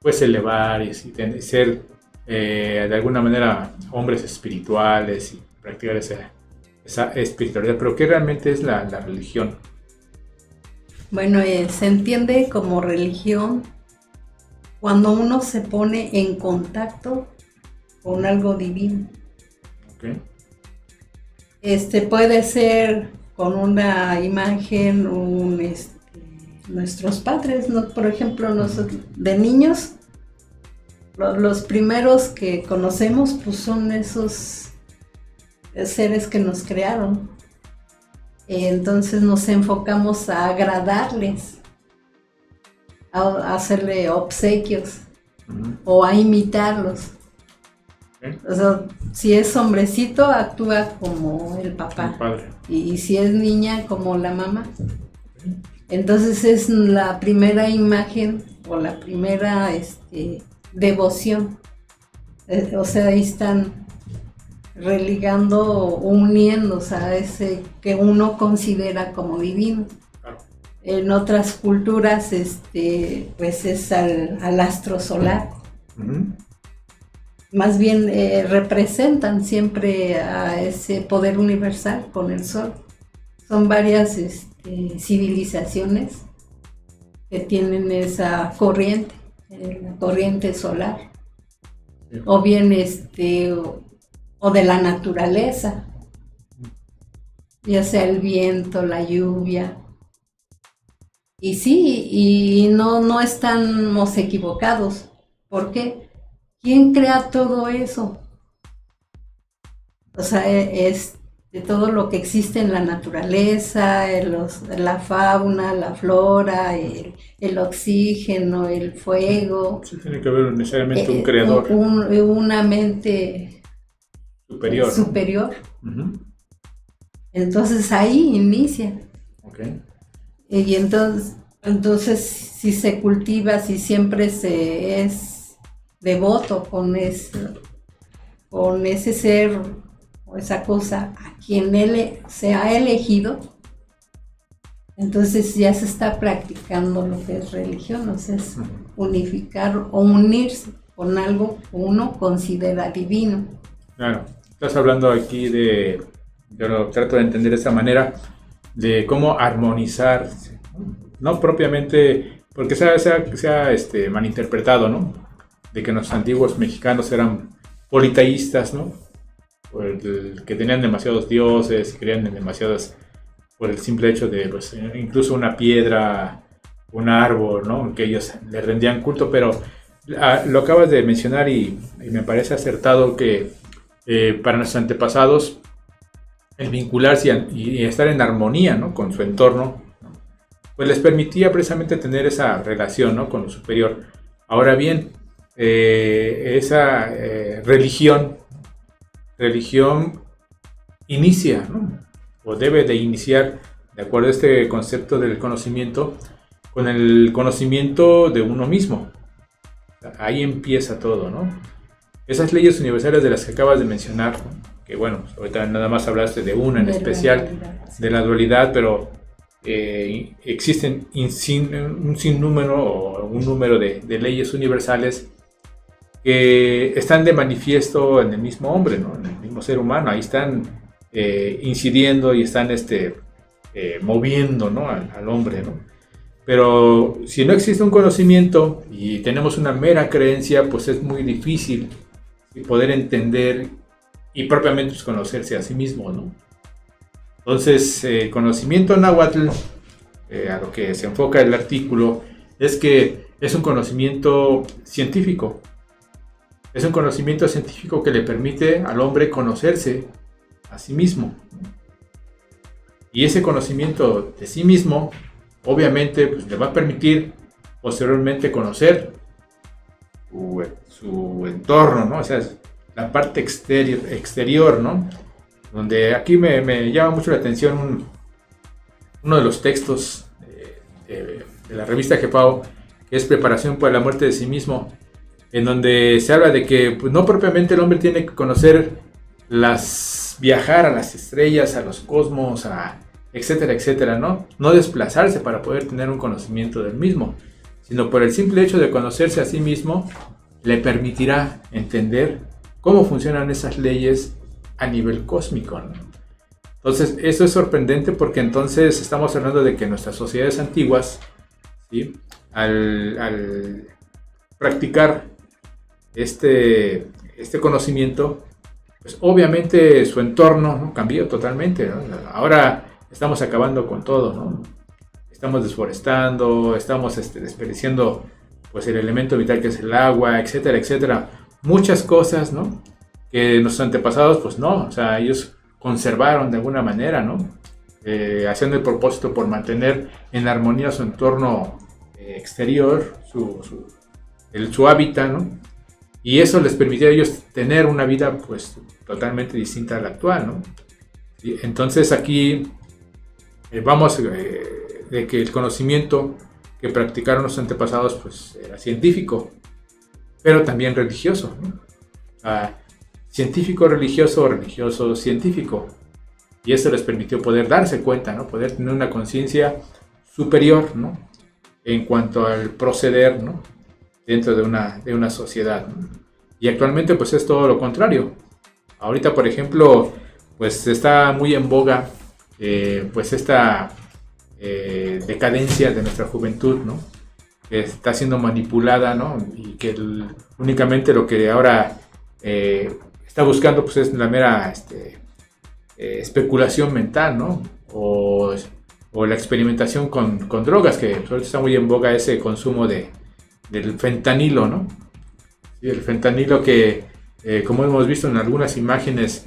B: pues elevar y ser de alguna manera hombres espirituales y practicar esa espiritualidad. Pero ¿qué realmente es la religión?
C: Bueno, se entiende como religión cuando uno se pone en contacto con algo divino.
B: Okay.
C: Puede ser con una imagen, nuestros padres, ¿no? Por ejemplo, nosotros de niños, los primeros que conocemos pues son esos seres que nos crearon. Entonces nos enfocamos a agradarles, a hacerle obsequios o a imitarlos. O sea, si es hombrecito, actúa como el papá.
B: El padre.
C: Y si es niña, como la mamá. Entonces es la primera imagen o la primera devoción. O sea, ahí están religando o uniéndose a ese que uno considera como divino.
B: Claro.
C: En otras culturas, pues es al astro solar. más bien representan siempre a ese poder universal con el sol. Son varias civilizaciones que tienen esa corriente, la corriente solar, o bien o de la naturaleza, ya sea el viento, la lluvia. Y sí, y no estamos equivocados. ¿Por qué? ¿Quién crea todo eso? O sea, es de todo lo que existe en la naturaleza, la fauna, la flora, el oxígeno, el fuego.
B: Sí, tiene que haber necesariamente un creador.
C: Una mente
B: superior.
C: Uh-huh. Entonces ahí inicia.
B: Okay.
C: Y entonces si se cultiva, si siempre se es devoto con ese ser o esa cosa a quien él se ha elegido, entonces ya se está practicando lo que es religión, o sea, es unificar o unirse con algo que uno considera divino.
B: Claro, estás hablando aquí yo lo trato de entender de esa manera, de cómo armonizar, no propiamente, porque se ha malinterpretado, ¿no? De que los antiguos mexicanos eran politeístas, ¿no? Que tenían demasiados dioses y creían en demasiadas, por el simple hecho de, pues, incluso una piedra, un árbol, ¿no? Que ellos le rendían culto, pero lo acabas de mencionar y me parece acertado que para nuestros antepasados el vincularse y estar en armonía, ¿no? Con su entorno, ¿no? Pues les permitía precisamente tener esa relación, ¿no? Con lo superior. Ahora bien, esa religión inicia, ¿no? O debe de iniciar, de acuerdo a este concepto del conocimiento, con el conocimiento de uno mismo. Ahí empieza todo, ¿no? Esas leyes universales de las que acabas de mencionar, ¿no? Que bueno, ahorita nada más hablaste de una en especial, de la dualidad, pero existen un sinnúmero o un número de leyes universales que están de manifiesto en el mismo hombre, ¿no? En el mismo ser humano. Ahí están incidiendo y están moviendo, ¿no? al hombre, ¿no? Pero si no existe un conocimiento y tenemos una mera creencia, pues es muy difícil poder entender y propiamente pues, conocerse a sí mismo, ¿no? Entonces, el conocimiento náhuatl, a lo que se enfoca el artículo, es que es un conocimiento científico. Es un conocimiento científico que le permite al hombre conocerse a sí mismo. Y ese conocimiento de sí mismo, obviamente, pues, le va a permitir posteriormente conocer su entorno, ¿no? O sea, la parte exterior, ¿no? Donde aquí me llama mucho la atención uno de los textos de la revista Jepao, que es Preparación para la muerte de sí mismo, en donde se habla de que pues, no propiamente el hombre tiene que conocer viajar a las estrellas, a los cosmos, etcétera, etcétera, ¿no? No desplazarse para poder tener un conocimiento del mismo, sino por el simple hecho de conocerse a sí mismo, le permitirá entender cómo funcionan esas leyes a nivel cósmico, ¿no? Entonces, eso es sorprendente porque entonces estamos hablando de que nuestras sociedades antiguas, ¿sí? Al practicar este conocimiento, pues obviamente su entorno, ¿no? Cambió totalmente, ¿no? Ahora estamos acabando con todo, ¿no? Estamos desforestando, estamos desperdiciando pues, el elemento vital que es el agua, etcétera, etcétera. Muchas cosas, ¿no? Que nuestros antepasados, pues no, o sea, ellos conservaron de alguna manera, ¿no? Haciendo el propósito por mantener en armonía su entorno exterior, su hábitat, ¿no? Y eso les permitió a ellos tener una vida, pues, totalmente distinta a la actual, ¿no? ¿Sí? Entonces aquí vamos de que el conocimiento que practicaron los antepasados, pues, era científico, pero también religioso, ¿no? Científico religioso, religioso científico. Y eso les permitió poder darse cuenta, ¿no? Poder tener una conciencia superior, ¿no? En cuanto al proceder, ¿no? Dentro de una sociedad, ¿no? Y actualmente pues es todo lo contrario. Ahorita, por ejemplo, pues está muy en boga pues esta decadencia de nuestra juventud, ¿no? Que está siendo manipulada, ¿no? Y que únicamente lo que ahora está buscando pues es la mera especulación mental, ¿no? O la experimentación con drogas, que ahorita está muy en boga ese consumo del fentanilo, ¿no? Sí, el fentanilo que, como hemos visto en algunas imágenes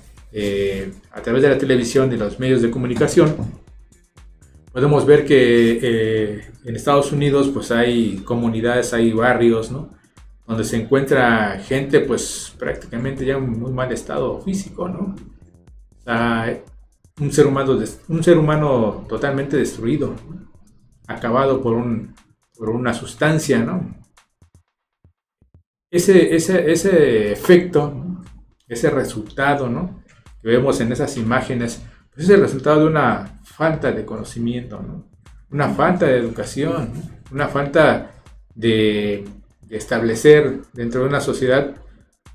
B: a través de la televisión y los medios de comunicación, podemos ver que en Estados Unidos pues hay comunidades, hay barrios, ¿no? Donde se encuentra gente pues prácticamente ya en muy mal estado físico, ¿no? O sea, un ser humano totalmente destruido, ¿no? Acabado por una sustancia, ¿no? Ese efecto, ¿no? Ese resultado, ¿no? Que vemos en esas imágenes, pues es el resultado de una falta de conocimiento, ¿no? Una falta de educación, ¿no? Una falta de establecer dentro de una sociedad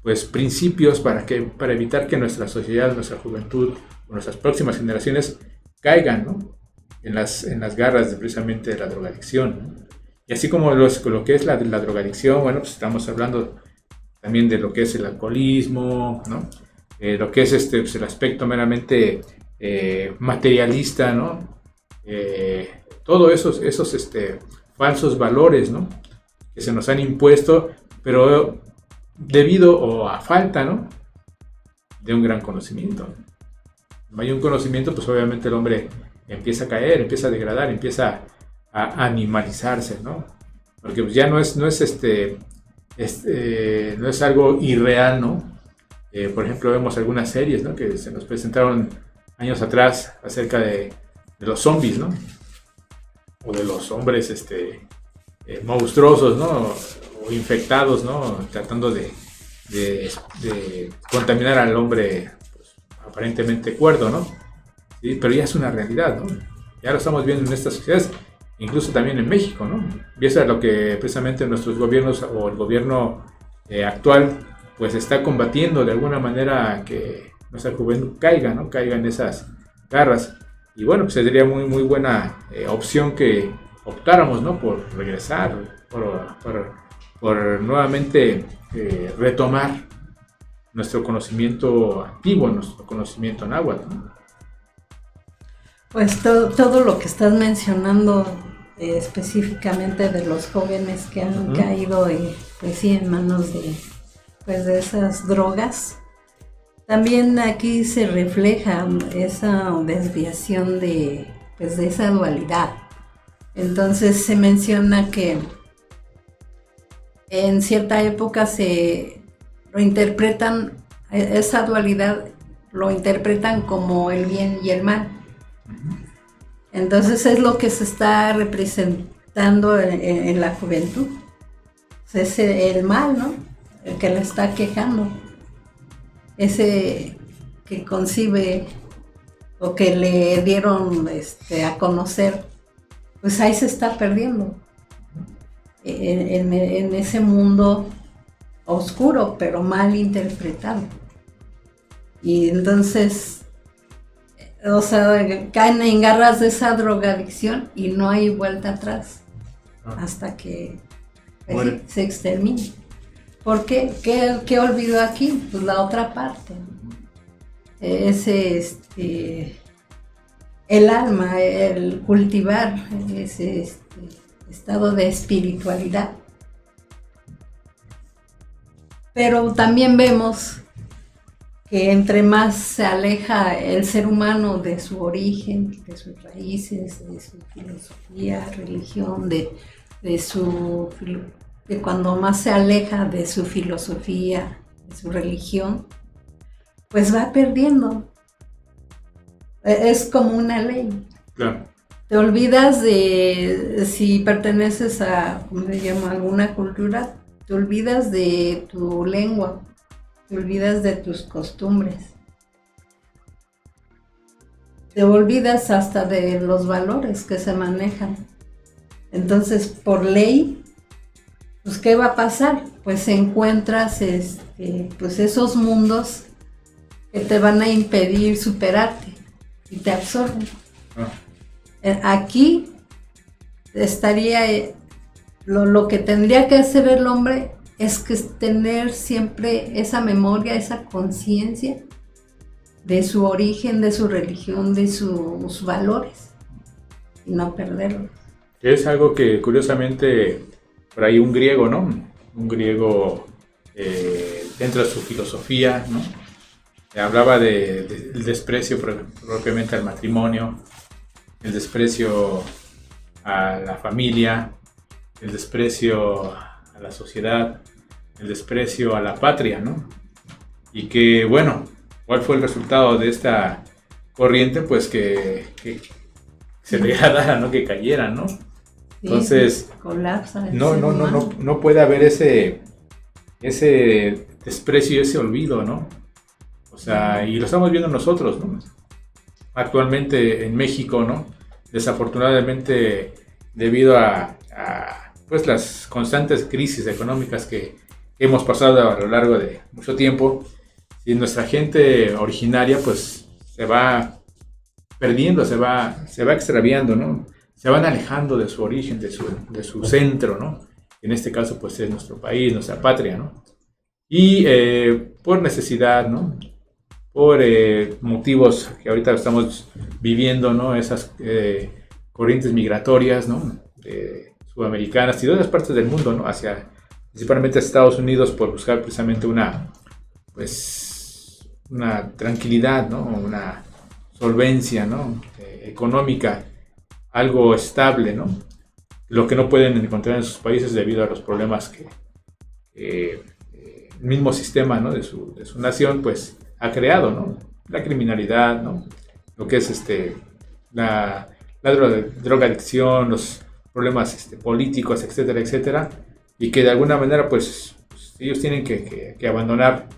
B: pues principios para evitar que nuestra sociedad, nuestra juventud o nuestras próximas generaciones caigan, ¿no? en las garras precisamente de la drogadicción, ¿no? Y así como lo que es la drogadicción, bueno, pues estamos hablando también de lo que es el alcoholismo, ¿no? Lo que es pues el aspecto meramente materialista, ¿no? Todos esos falsos valores, ¿no? Que se nos han impuesto, pero debido o a falta, ¿no? De un gran conocimiento. No hay un conocimiento, pues obviamente el hombre empieza a caer, empieza a degradar, empieza a animalizarse, ¿no? Porque pues ya no es algo irreal, ¿no? Por ejemplo, vemos algunas series, ¿no? Que se nos presentaron años atrás acerca de los zombies, ¿no? O de los hombres monstruosos, ¿no? O infectados, ¿no? Tratando de contaminar al hombre pues, aparentemente cuerdo, ¿no? ¿Sí? Pero ya es una realidad, ¿no? Ya lo estamos viendo en estas sociedades, incluso también en México, ¿no? Y eso es lo que precisamente nuestros gobiernos o el gobierno actual pues está combatiendo de alguna manera que nuestra juventud caiga, ¿no? Caiga en esas garras. Y bueno, pues sería muy, muy buena opción que optáramos, ¿no? Por regresar, por nuevamente retomar nuestro conocimiento antiguo, nuestro conocimiento náhuatl, ¿no?
C: Pues todo lo que estás mencionando específicamente de los jóvenes que han caído pues sí, en manos de esas drogas, también aquí se refleja esa desviación de esa dualidad. Entonces se menciona que en cierta época lo interpretan, esa dualidad lo interpretan como el bien y el mal. Entonces es lo que se está representando en la juventud. Es el mal, ¿no? El que le está quejando. Ese que concibe o que le dieron a conocer, pues ahí se está perdiendo. En ese mundo oscuro, pero mal interpretado. Y entonces, o sea, caen en garras de esa drogadicción y no hay vuelta atrás hasta que se extermine. ¿Por qué? ¿Qué olvidó aquí? Pues la otra parte. El alma, el cultivar ese estado de espiritualidad. Pero también vemos que entre más se aleja el ser humano de su origen, de sus raíces, de su filosofía, religión, de cuando más se aleja de su filosofía, de su religión, pues va perdiendo. Es como una ley.
B: Claro.
C: Te olvidas de si perteneces a, ¿cómo se llama?, alguna cultura, te olvidas de tu lengua, te olvidas de tus costumbres, te olvidas hasta de los valores que se manejan. Entonces, por ley, pues ¿qué va a pasar? Pues encuentras pues esos mundos que te van a impedir superarte y te absorben. Aquí estaría lo que tendría que hacer el hombre es que tener siempre esa memoria, esa conciencia de su origen, de su religión, de sus valores y no perderlo.
B: Es algo que curiosamente por ahí un griego, ¿no? Un griego dentro de su filosofía, ¿no? Hablaba del desprecio propiamente al matrimonio, el desprecio a la familia, el desprecio a la sociedad, el desprecio a la patria, ¿no? Y que, bueno, ¿cuál fue el resultado de esta corriente? Pues que se degradara, ¿no? Que cayera, ¿no? Entonces,
C: sí, colapsa
B: no puede haber ese desprecio y ese olvido, ¿no? O sea, y lo estamos viendo nosotros, ¿no? Actualmente en México, ¿no? Desafortunadamente, debido a pues las constantes crisis económicas que hemos pasado a lo largo de mucho tiempo, y nuestra gente originaria pues se va perdiendo, se va extraviando, ¿no? Se van alejando de su origen, de su centro, ¿no? En este caso pues es nuestro país, nuestra patria, ¿no? Y por necesidad, ¿no? Por motivos que ahorita estamos viviendo, ¿no? Esas corrientes migratorias, ¿no? Sudamericanas y de otras partes del mundo, ¿no? Hacia principalmente Estados Unidos por buscar precisamente una tranquilidad, ¿no? Una solvencia, ¿no? Económica, algo estable, ¿no? Lo que no pueden encontrar en sus países debido a los problemas que el mismo sistema, ¿no? de su nación pues ha creado, ¿no? La criminalidad, ¿no? Lo que es la drogadicción, los problemas políticos, etcétera, etcétera, y que de alguna manera pues ellos tienen que abandonar,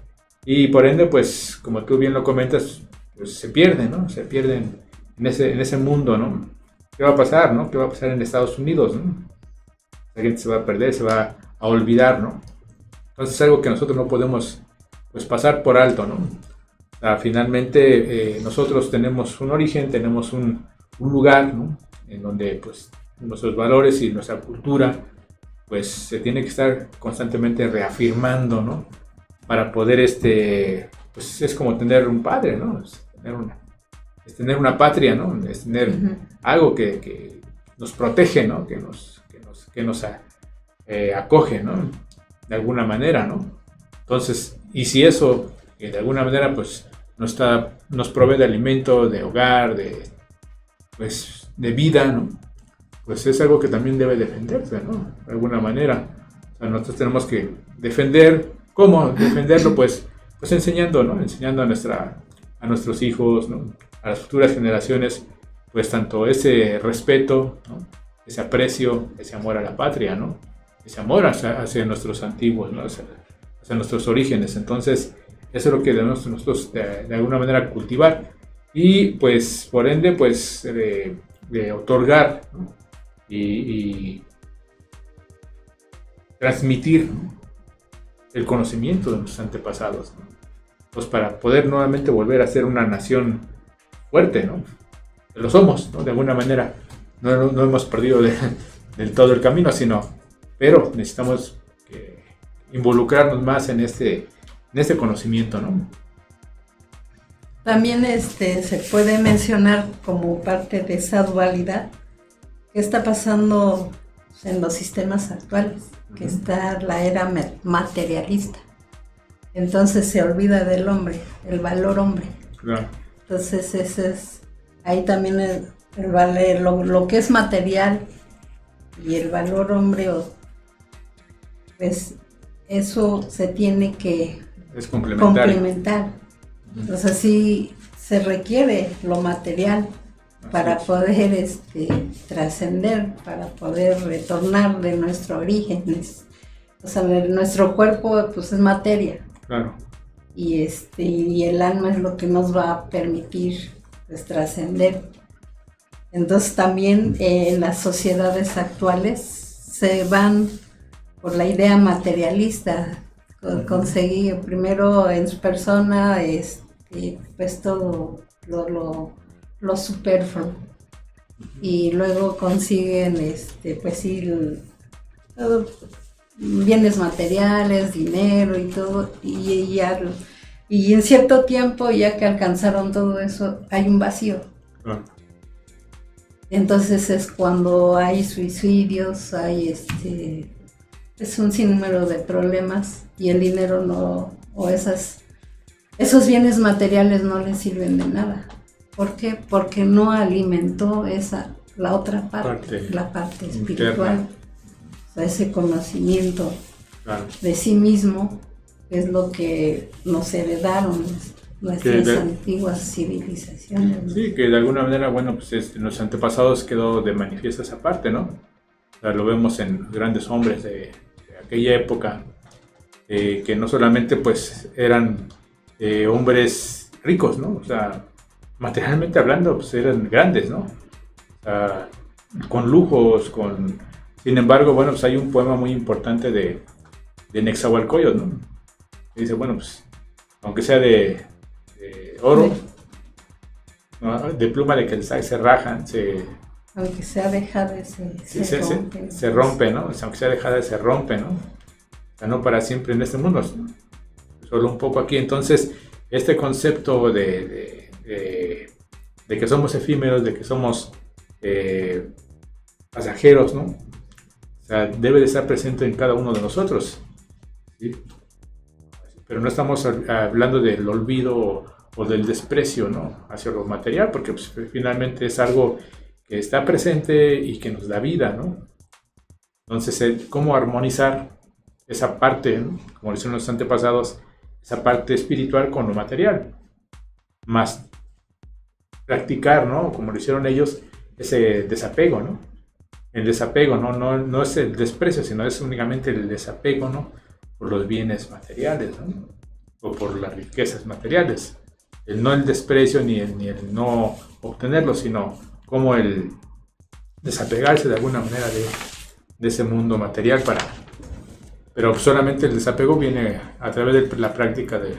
B: y por ende pues como tú bien lo comentas, pues se pierden, ¿no? Se pierden en ese mundo, ¿no? ¿Qué va a pasar, no? ¿Qué va a pasar en Estados Unidos, no? La gente se va a perder, se va a olvidar, ¿no? Entonces es algo que nosotros no podemos pues pasar por alto, ¿no? O sea, finalmente nosotros tenemos un origen, tenemos un lugar, ¿no? En donde pues nuestros valores y nuestra cultura pues se tiene que estar constantemente reafirmando, ¿no? Para poder pues es como tener un padre, ¿no? Es tener una patria, ¿no? Es tener algo que nos protege, ¿no? Que nos acoge, ¿no? De alguna manera, ¿no? Entonces, y si eso de alguna manera pues nos provee de alimento, de hogar, de vida, ¿no? Pues es algo que también debe defenderse, ¿no? De alguna manera. O sea, nosotros tenemos que defender. ¿Cómo defenderlo? Pues enseñando, ¿no? Enseñando a nuestros hijos, ¿no? A las futuras generaciones, pues tanto ese respeto, ¿no? Ese aprecio, ese amor a la patria, ¿no? Ese amor hacia nuestros antiguos, ¿no? Hacia nuestros orígenes. Entonces, eso es lo que debemos nosotros de alguna manera cultivar. Y pues, por ende, pues de otorgar, ¿no? Y transmitir, ¿no? El conocimiento de nuestros antepasados, ¿no? Pues para poder nuevamente volver a ser una nación fuerte, ¿no? Lo somos, ¿no? De alguna manera. No hemos perdido del todo el camino, pero necesitamos involucrarnos más en este conocimiento, ¿no?
C: También se puede mencionar como parte de esa dualidad que está pasando en los sistemas actuales, que está la era materialista. Entonces se olvida del hombre, el valor hombre.
B: Claro.
C: Entonces ese es ahí también el valer, lo que es material y el valor hombre, pues eso se tiene que complementar. O sea, sí se requiere lo material para poder trascender, para poder retornar de nuestro origen. O sea, nuestro cuerpo pues es materia.
B: Claro.
C: Y el alma es lo que nos va a permitir pues trascender. Entonces también en las sociedades actuales se van por la idea materialista. Conseguí primero en su persona pues todo lo superfluo, y luego consiguen pues sí, bienes materiales, dinero y todo, y en cierto tiempo, ya que alcanzaron todo eso, hay un vacío. Entonces es cuando hay suicidios, hay es un sinnúmero de problemas, y el dinero no, o esos bienes materiales no les sirven de nada. ¿Por qué? Porque no alimentó la otra parte, la parte espiritual, o sea, ese conocimiento de sí mismo, es lo que nos heredaron nuestras antiguas civilizaciones, ¿no?
B: Sí, que de alguna manera, bueno, pues en los antepasados quedó de manifiesto esa parte, ¿no? O sea, lo vemos en grandes hombres de aquella época, que no solamente pues eran hombres ricos, ¿no? O sea, materialmente hablando, pues eran grandes, ¿no? O sea, con lujos, Sin embargo, bueno, pues hay un poema muy importante de Nezahualcóyotl, ¿no? Que dice, bueno, pues, aunque sea de oro, ¿no? De pluma de quetzal se rajan,
C: aunque sea de jade
B: se rompe, ¿no? O sea, aunque sea de jade se rompe, ¿no? O sea, no para siempre en este mundo, ¿no? Solo un poco aquí. Entonces, este concepto de que somos efímeros, de que somos pasajeros, ¿no? O sea, debe de estar presente en cada uno de nosotros, ¿sí? Pero no estamos hablando del olvido o del desprecio, ¿no? Hacia lo material, porque pues, finalmente es algo que está presente y que nos da vida, ¿no? Entonces, ¿cómo armonizar esa parte, ¿no? Como lo hicieron los antepasados, esa parte espiritual con lo material? Más practicar, ¿no? Como lo hicieron ellos, ese desapego, ¿no? El desapego, no es el desprecio, sino es únicamente el desapego, ¿no? Por los bienes materiales, ¿no? O por las riquezas materiales. No el desprecio ni el no obtenerlo, sino como el desapegarse de alguna manera de ese mundo material pero solamente el desapego viene a través de la práctica de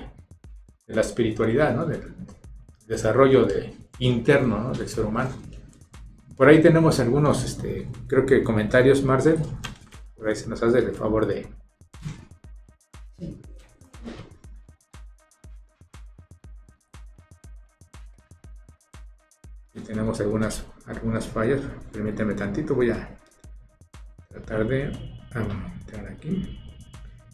B: la espiritualidad, ¿no? Del desarrollo interno, ¿no? Del ser humano. Por ahí tenemos algunos, creo que comentarios, Marcel. Por ahí se nos hace el favor de...
C: Sí.
B: Y tenemos algunas fallas. Permíteme tantito, voy a tratar de entrar aquí.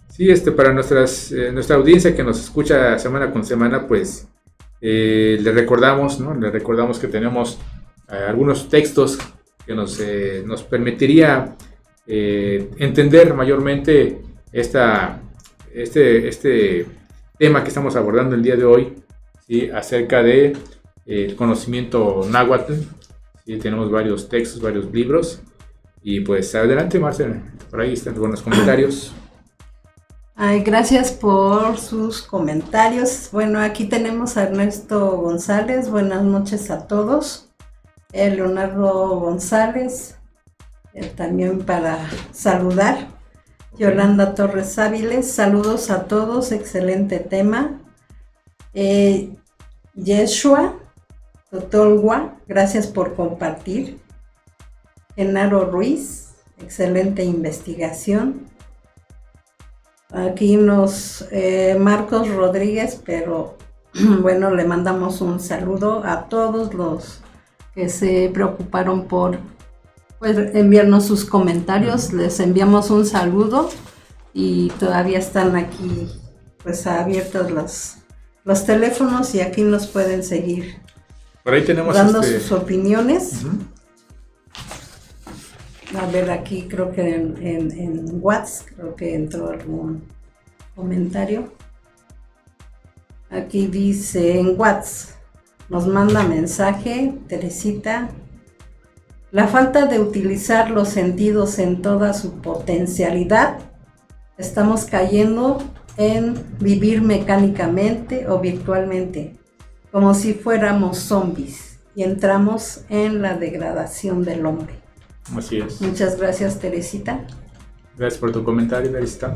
B: Sí, para nuestra audiencia que nos escucha semana con semana, pues le recordamos, ¿no? Le recordamos que tenemos algunos textos que nos permitiría entender mayormente este tema que estamos abordando el día de hoy, ¿sí? Acerca de el conocimiento náhuatl. ¿Sí? Tenemos varios textos, varios libros, y pues adelante, Marcela, por ahí están algunos comentarios.
C: Ay, gracias por sus comentarios. Bueno, aquí tenemos a Ernesto González. Buenas noches a todos. Leonardo González, también para saludar. Yolanda Torres Áviles, saludos a todos, excelente tema. Yeshua Totolwa, gracias por compartir. Genaro Ruiz, excelente investigación. Aquí Marcos Rodríguez, pero bueno, le mandamos un saludo a todos los que se preocuparon por enviarnos sus comentarios. Les enviamos un saludo y todavía están aquí pues abiertos los teléfonos, y aquí nos pueden seguir
B: por ahí tenemos
C: dando sus opiniones. A ver, aquí creo que en WhatsApp creo que entró algún comentario. Aquí dice en WhatsApp, nos manda mensaje Teresita: la falta de utilizar los sentidos en toda su potencialidad, estamos cayendo en vivir mecánicamente o virtualmente, como si fuéramos zombies, y entramos en la degradación del hombre.
B: Así es.
C: Muchas gracias, Teresita.
B: Gracias por tu comentario, Darisita.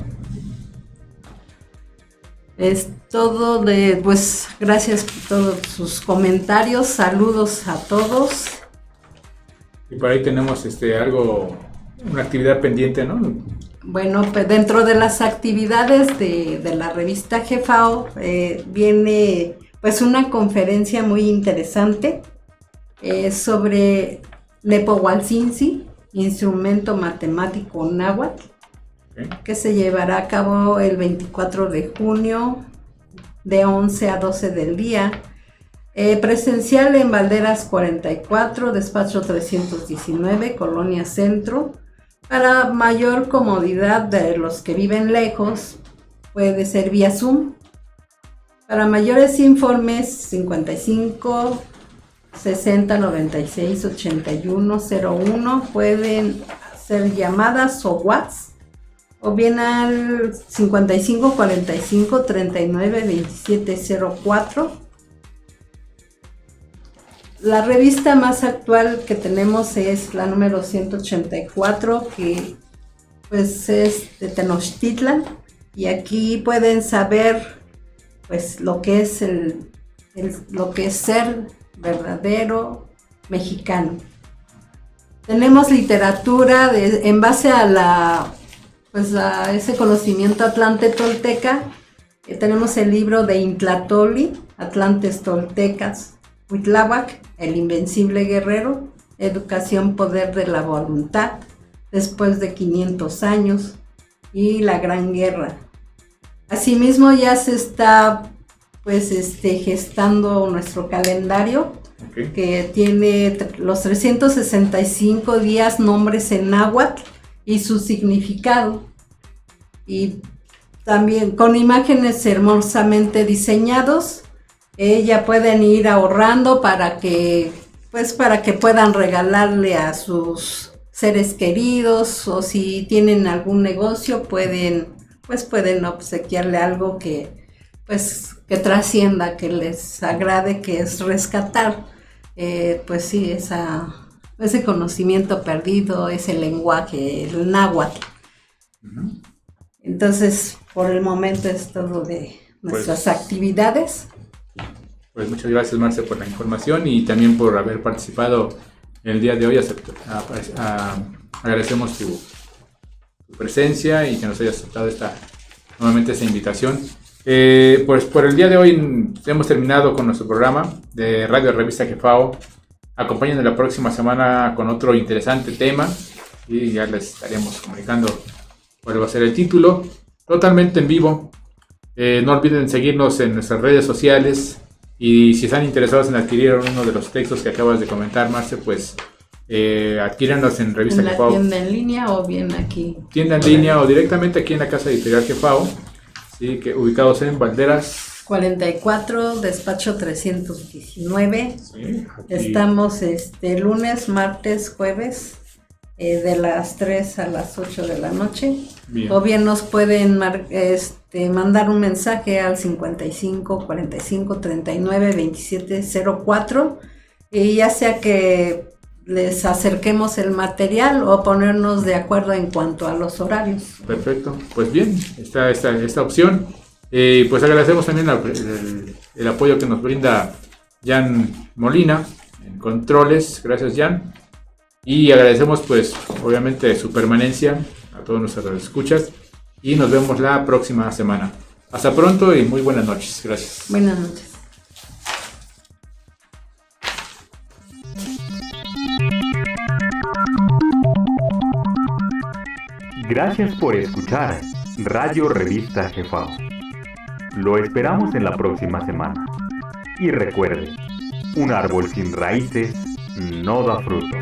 C: Es todo pues gracias por todos sus comentarios, saludos a todos.
B: Y por ahí tenemos una actividad pendiente, ¿no?
C: Bueno, pues dentro de las actividades de la revista GFAO viene pues una conferencia muy interesante sobre Nepohualcinci, instrumento matemático náhuatl, que se llevará a cabo el 24 de junio de 11 a 12 del día, presencial en Valderas 44, despacho 319, Colonia Centro. Para mayor comodidad de los que viven lejos, puede ser vía Zoom. Para mayores informes, 55 60 96 81 01, pueden hacer llamadas o WhatsApp, o bien al 55 45 39 27 04. La revista más actual que tenemos es la número 184, que pues es de Tenochtitlan, y aquí pueden saber pues lo que es lo que es ser verdadero mexicano. Tenemos literatura en base a a ese conocimiento atlante tolteca. Tenemos el libro de Intlatoli, Atlantes Toltecas, Huitláhuac, el invencible guerrero, Educación, poder de la voluntad, después de 500 años, y la Gran Guerra. Asimismo ya se está gestando nuestro calendario, que tiene los 365 días, nombres en náhuatl y su significado, y también con imágenes hermosamente diseñados. Ya pueden ir ahorrando para que puedan regalarle a sus seres queridos, o si tienen algún negocio pueden obsequiarle algo que trascienda, que les agrade, que es rescatar ese conocimiento perdido, ese lenguaje, el náhuatl. Uh-huh. Entonces, por el momento es todo de nuestras actividades.
B: Pues muchas gracias, Marce, por la información y también por haber participado en el día de hoy. Agradecemos tu presencia y que nos hayas aceptado nuevamente esta invitación. Pues por el día de hoy hemos terminado con nuestro programa de Radio Revista GFAO. Acompáñenos la próxima semana con otro interesante tema y ya les estaremos comunicando cuál va a ser el título, totalmente en vivo. No olviden seguirnos en nuestras redes sociales, y si están interesados en adquirir uno de los textos que acabas de comentar, Marce, pues adquiéranlos en Revista GFAO.
C: En la tienda en línea o bien aquí.
B: Tienda en línea o directamente aquí en la Casa Editorial GFAO, ¿sí? Que ubicados en Valderas
C: 44, despacho 319.
B: Sí,
C: estamos lunes, martes, jueves, de las 3 a las 8 de la noche. Bien. O bien nos pueden mandar un mensaje al 55 45 39 27 04, y ya sea que les acerquemos el material o ponernos de acuerdo en cuanto a los horarios.
B: Perfecto, pues bien, está esta opción. Pues agradecemos también el apoyo que nos brinda Jan Molina en controles. Gracias, Jan. Y agradecemos pues obviamente su permanencia a todos nuestros escuchas, y nos vemos la próxima semana. Hasta pronto y muy buenas noches. Gracias.
C: Buenas noches.
A: Gracias por escuchar Radio Revista GFAO. Lo esperamos en la próxima semana. Y recuerde, un árbol sin raíces no da fruto.